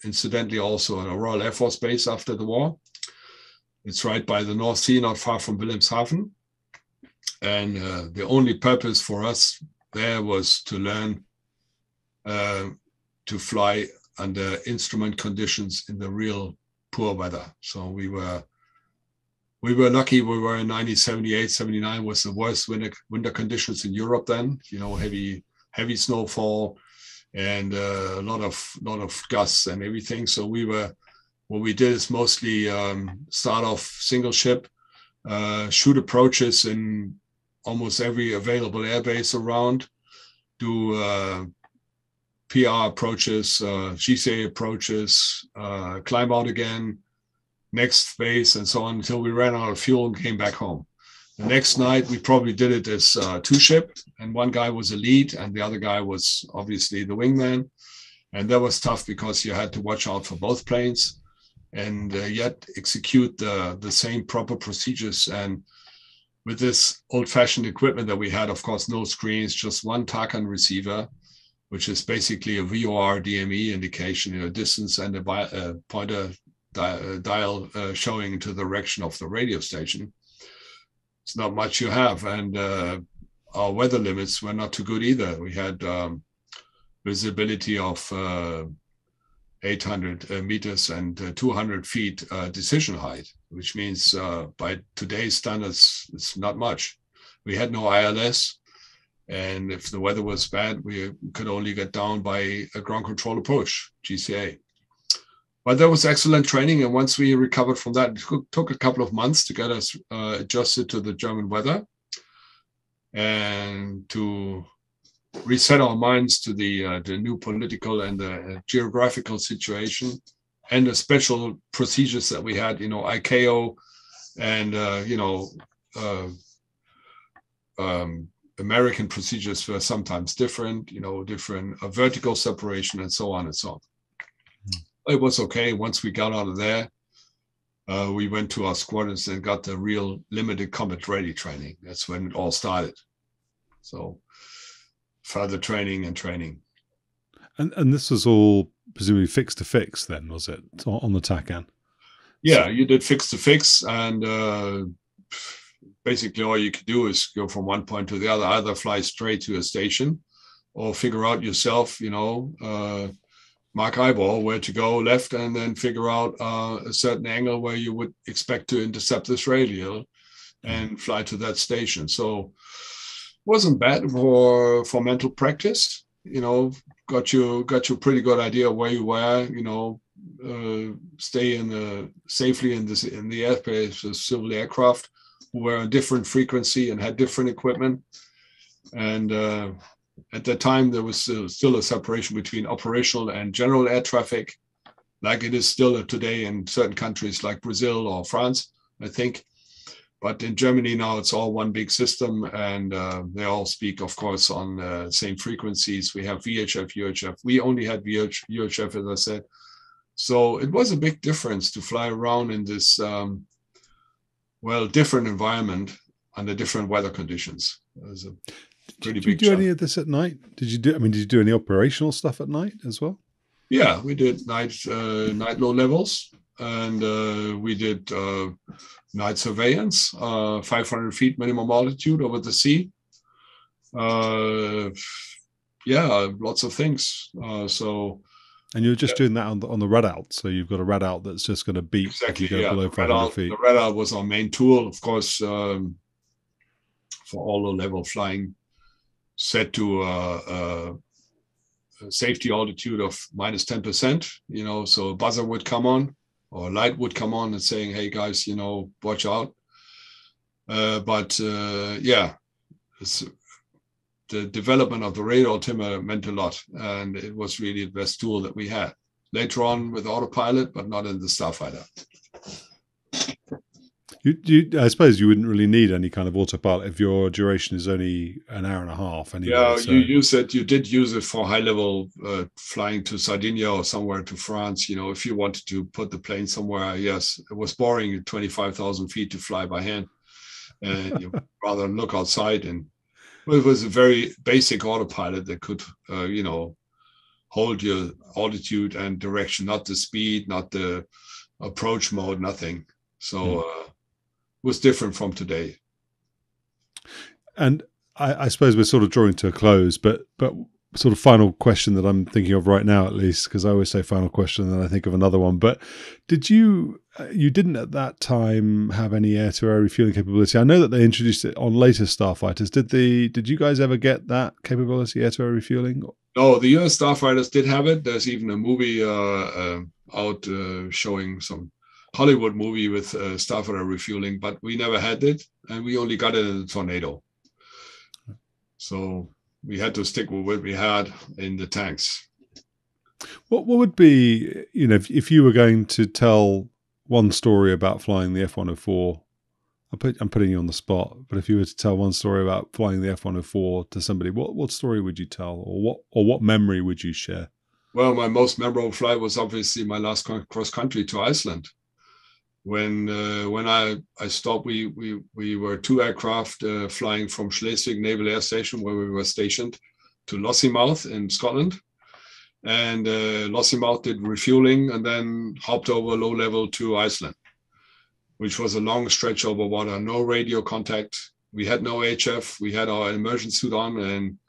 [SPEAKER 2] incidentally also a Royal Air Force base after the war. It's right by the North Sea, not far from Wilhelmshaven. And the only purpose for us there was to learn to fly under instrument conditions in the real poor weather. So we were lucky. We were in 1978, 79 was the worst winter conditions in Europe then. Heavy snowfall and a lot of gusts and everything. So what we did is mostly start off single ship, shoot approaches in almost every available airbase around, do PR approaches, GCA approaches, climb out again, next base, and so on until we ran out of fuel and came back home. The next night, we probably did it as two-ship, and one guy was a lead, and the other guy was obviously the wingman. And that was tough because you had to watch out for both planes and yet execute the same proper procedures. And with this old-fashioned equipment that we had, of course, no screens, just one TACAN receiver, which is basically a VOR DME indication, distance and a pointer dial showing into the direction of the radio station. It's not much you have. And our weather limits were not too good either. We had visibility of 800 meters and 200 feet decision height, which means by today's standards, it's not much. We had no ILS. And if the weather was bad, we could only get down by a ground control approach, GCA. But that was excellent training. And once we recovered from that, it took a couple of months to get us adjusted to the German weather and to reset our minds to the new political and the geographical situation and the special procedures that we had, ICAO and, American procedures were sometimes different, different vertical separation and so on and so on. It was okay. Once we got out of there, we went to our squadrons and got the real limited combat ready training. That's when it all started. So further training and training.
[SPEAKER 1] And this was all presumably fix to fix then, was it, on the TACAN?
[SPEAKER 2] Yeah, you did fix to fix, and basically all you could do is go from one point to the other, either fly straight to a station or figure out yourself, mark eyeball where to go left, and then figure out a certain angle where you would expect to intercept this radial and fly to that station. So it wasn't bad for mental practice. Got you a pretty good idea of where you were. Stay safely in the airspace of civil aircraft who were on different frequency and had different equipment. And at that time, there was still a separation between operational and general air traffic, like it is still today in certain countries like Brazil or France, I think. But in Germany now, it's all one big system, and they all speak, of course, on the same frequencies. We have VHF, UHF. We only had UHF, as I said. So it was a big difference to fly around in this, different environment under different weather conditions. It was a pretty big.
[SPEAKER 1] Did you do any of this at night? Did you do any operational stuff at night as well?
[SPEAKER 2] Yeah, we did night low levels, and we did night surveillance, 500 feet minimum altitude over the sea. Lots of things.
[SPEAKER 1] And you're just doing that on the readout, so you've got a readout that's just going to beep
[SPEAKER 2] exactly,
[SPEAKER 1] if you go below 500 feet.
[SPEAKER 2] The readout was our main tool, of course, for all low-level flying, set to a safety altitude of minus 10%. So a buzzer would come on, or a light would come on and saying, "Hey guys, watch out." The development of the radar altimeter meant a lot, and it was really the best tool that we had. Later on with autopilot, but not in the Starfighter.
[SPEAKER 1] I suppose you wouldn't really need any kind of autopilot if your duration is only an hour and a half. Anyway,
[SPEAKER 2] yeah, so. You did use it for high-level flying to Sardinia or somewhere to France. If you wanted to put the plane somewhere, yes, it was boring at 25,000 feet to fly by hand, and you rather look outside. And it was a very basic autopilot that could, hold your altitude and direction, not the speed, not the approach mode, nothing. So it was different from today.
[SPEAKER 1] And I suppose we're sort of drawing to a close, but sort of final question that I'm thinking of right now, at least, because I always say final question and then I think of another one. But did you didn't at that time have any air-to-air refueling capability? I know that they introduced it on later starfighters. Did you guys ever get that capability, air-to-air refueling?
[SPEAKER 2] No, the US starfighters did have it. There's even a movie out showing some Hollywood movie with starfighter refueling, but we never had it, and we only got it in the Tornado. So we had to stick with what we had in the tanks.
[SPEAKER 1] What would be, if you were going to tell one story about flying the F-104, I'm putting you on the spot, but if you were to tell one story about flying the F-104 to somebody, what story would you tell, or what memory would you share?
[SPEAKER 2] Well, my most memorable flight was obviously my last cross country to Iceland. When I stopped, we were two aircraft flying from Schleswig Naval Air Station, where we were stationed, to Lossiemouth in Scotland. And Lossiemouth did refueling and then hopped over low level to Iceland, which was a long stretch over water, no radio contact. We had no HF. We had our immersion suit on, and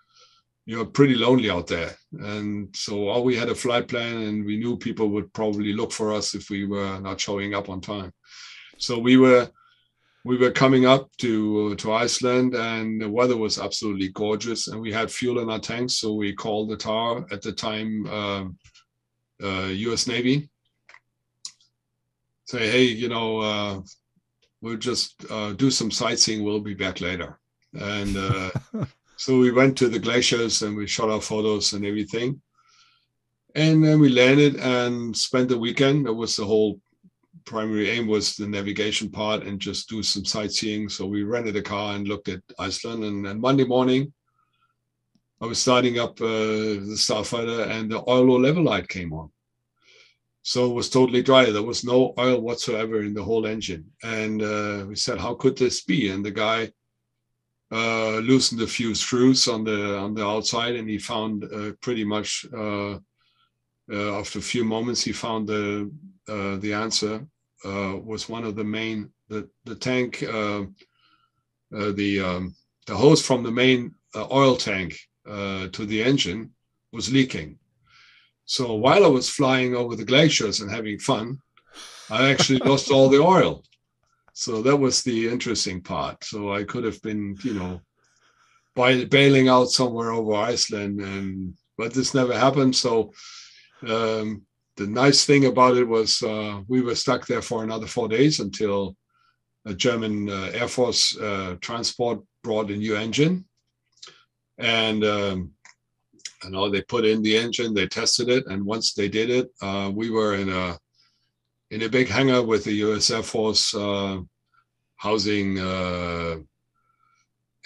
[SPEAKER 2] pretty lonely out there. And so all we had a flight plan, and we knew people would probably look for us if we were not showing up on time. So we were coming up to Iceland, and the weather was absolutely gorgeous, and we had fuel in our tanks. So we called the tower at the time, US Navy, say, "Hey, we'll just do some sightseeing. We'll be back later." And so we went to the glaciers and we shot our photos and everything. And then we landed and spent the weekend. That was the whole primary aim, was the navigation part and just do some sightseeing. So we rented a car and looked at Iceland. And then Monday morning, I was starting up the starfighter, and the oil low level light came on. So it was totally dry. There was no oil whatsoever in the whole engine. And we said, how could this be? And the guy loosened a few screws on the outside, and he found pretty much after a few moments, he found the answer. Was one of the main the tank the hose from the main oil tank to the engine was leaking. So while I was flying over the glaciers and having fun, I actually lost all the oil. So that was the interesting part. So I could have been, bailing out somewhere over Iceland, but this never happened. So the nice thing about it was we were stuck there for another 4 days until a German Air Force transport brought a new engine. And they put in the engine, they tested it, and once they did it, we were in a big hangar with the U.S. Air Force housing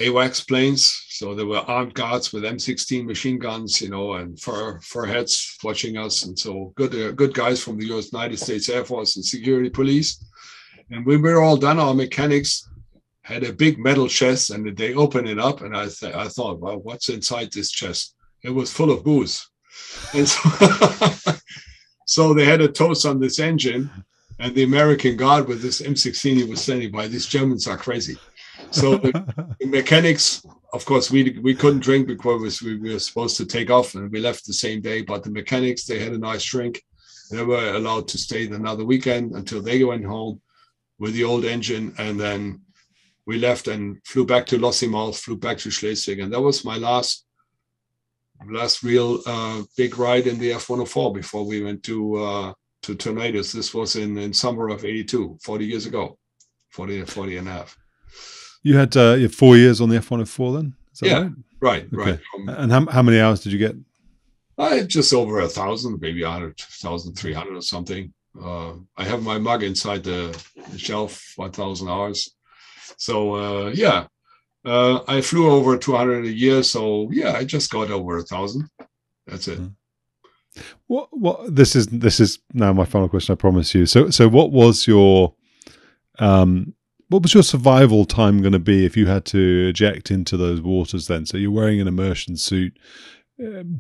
[SPEAKER 2] AWACS planes. So there were armed guards with M16 machine guns, and fur heads watching us, and so good guys from the United States Air Force and security police. And when we were all done, our mechanics had a big metal chest, and they opened it up, and I thought, well, what's inside this chest? It was full of booze. And so they had a toast on this engine, and the American guard with this M16 he was standing by. These Germans are crazy. So the mechanics, of course, we couldn't drink because we were supposed to take off, and we left the same day. But the mechanics, they had a nice drink. They were allowed to stay another weekend until they went home with the old engine, and then we left and flew back to Lossiemouth, flew back to Schleswig, and that was my last real big ride in the F-104 before we went to Tornadoes. This was in summer of '82, 40 years ago, 40 and a half.
[SPEAKER 1] You had 4 years on the F-104 then? Is that
[SPEAKER 2] Yeah, right.
[SPEAKER 1] Okay. And how many hours did you get?
[SPEAKER 2] I had just over 1,000, maybe 1,300 or something. I have my mug inside the shelf, 1,000 hours. So I flew over 200 a year. So yeah, I just got over 1,000. That's it.
[SPEAKER 1] What this is now my final question, I promise you. So what was your survival time going to be if you had to eject into those waters then? So you're wearing an immersion suit.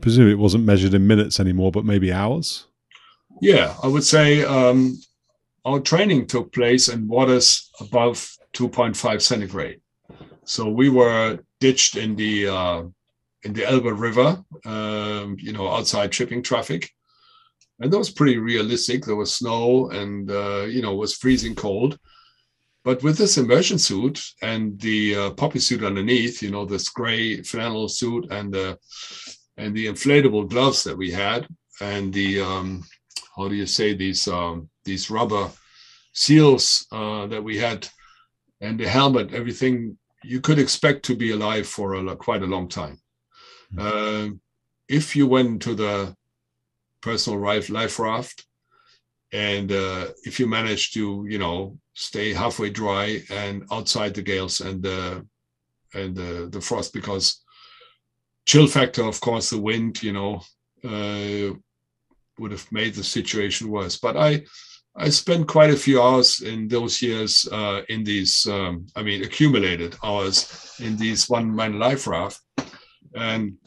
[SPEAKER 1] Presumably it wasn't measured in minutes anymore, but maybe hours?
[SPEAKER 2] Yeah, I would say our training took place in waters above 2.5 centigrade. So we were ditched in the Elbe River, outside shipping traffic. And that was pretty realistic. There was snow and, it was freezing cold. But with this immersion suit and the poppy suit underneath, this gray flannel suit and the inflatable gloves that we had, and the these rubber seals that we had, and the helmet, everything, you could expect to be alive for quite a long time. If you went to the personal life raft, and if you managed to, stay halfway dry and outside the gales and the frost, because chill factor, of course, the wind, would have made the situation worse. But I spent quite a few hours in those years in these, accumulated hours in these one-man life raft. And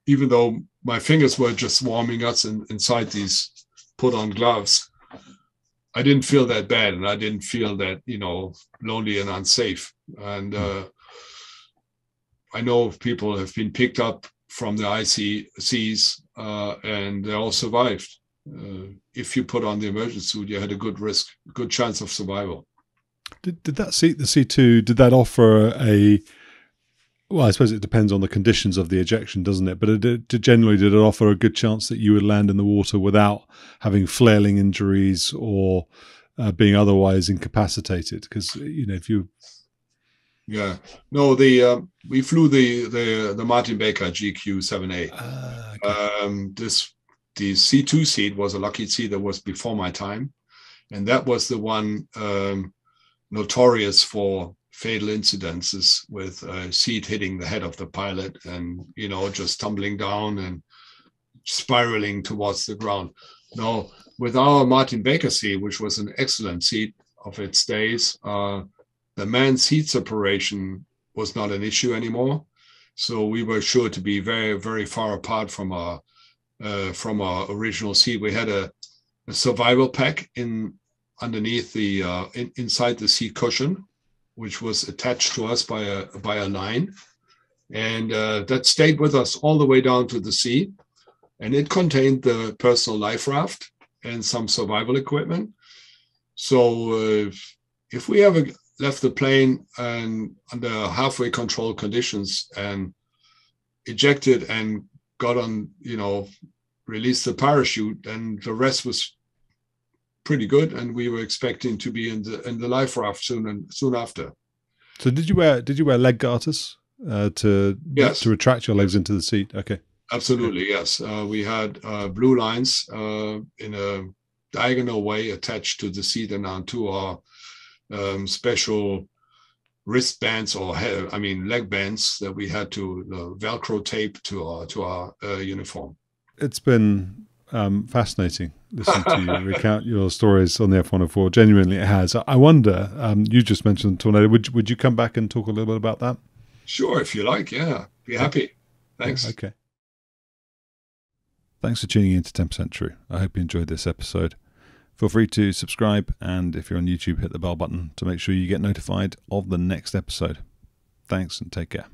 [SPEAKER 2] even though my fingers were just warming us inside these put-on gloves, I didn't feel that bad, and I didn't feel that, lonely and unsafe. And I know people have been picked up from the icy seas, and they all survived. If you put on the immersion suit, you had a good chance of survival.
[SPEAKER 1] Did that seat, the C2, did that offer well, I suppose it depends on the conditions of the ejection, doesn't it? But did it offer a good chance that you would land in the water without having flailing injuries or being otherwise incapacitated? Because, if you...
[SPEAKER 2] Yeah. No, we flew the Martin Baker GQ7A. Okay. The C2 seat was a lucky seat that was before my time. And that was the one notorious for fatal incidences, with a seat hitting the head of the pilot and, just tumbling down and spiraling towards the ground. No, with our Martin Baker seat, which was an excellent seat of its days, the man seat separation was not an issue anymore. So we were sure to be very, very far apart from our original seat. We had a survival pack underneath the inside the seat cushion, which was attached to us by a line, and that stayed with us all the way down to the seat. And it contained the personal life raft and some survival equipment. So if we ever left the plane and under halfway controlled conditions and ejected and got on, released the parachute, and the rest was pretty good. And we were expecting to be in the life raft soon after.
[SPEAKER 1] So did you wear leg garters to retract your legs into the seat? Okay.
[SPEAKER 2] Absolutely, yes. We had blue lines in a diagonal way attached to the seat and onto our special wristbands leg bands that we had to Velcro tape to our uniform.
[SPEAKER 1] It's been fascinating listening to you recount your stories on the F-104. Genuinely, it has. I wonder. You just mentioned tornado. Would you come back and talk a little bit about that?
[SPEAKER 2] Sure, if you like. Yeah, be happy. Thanks.
[SPEAKER 1] Yeah, okay. Thanks for tuning in to 10% True. I hope you enjoyed this episode. Feel free to subscribe, and if you're on YouTube, hit the bell button to make sure you get notified of the next episode. Thanks and take care.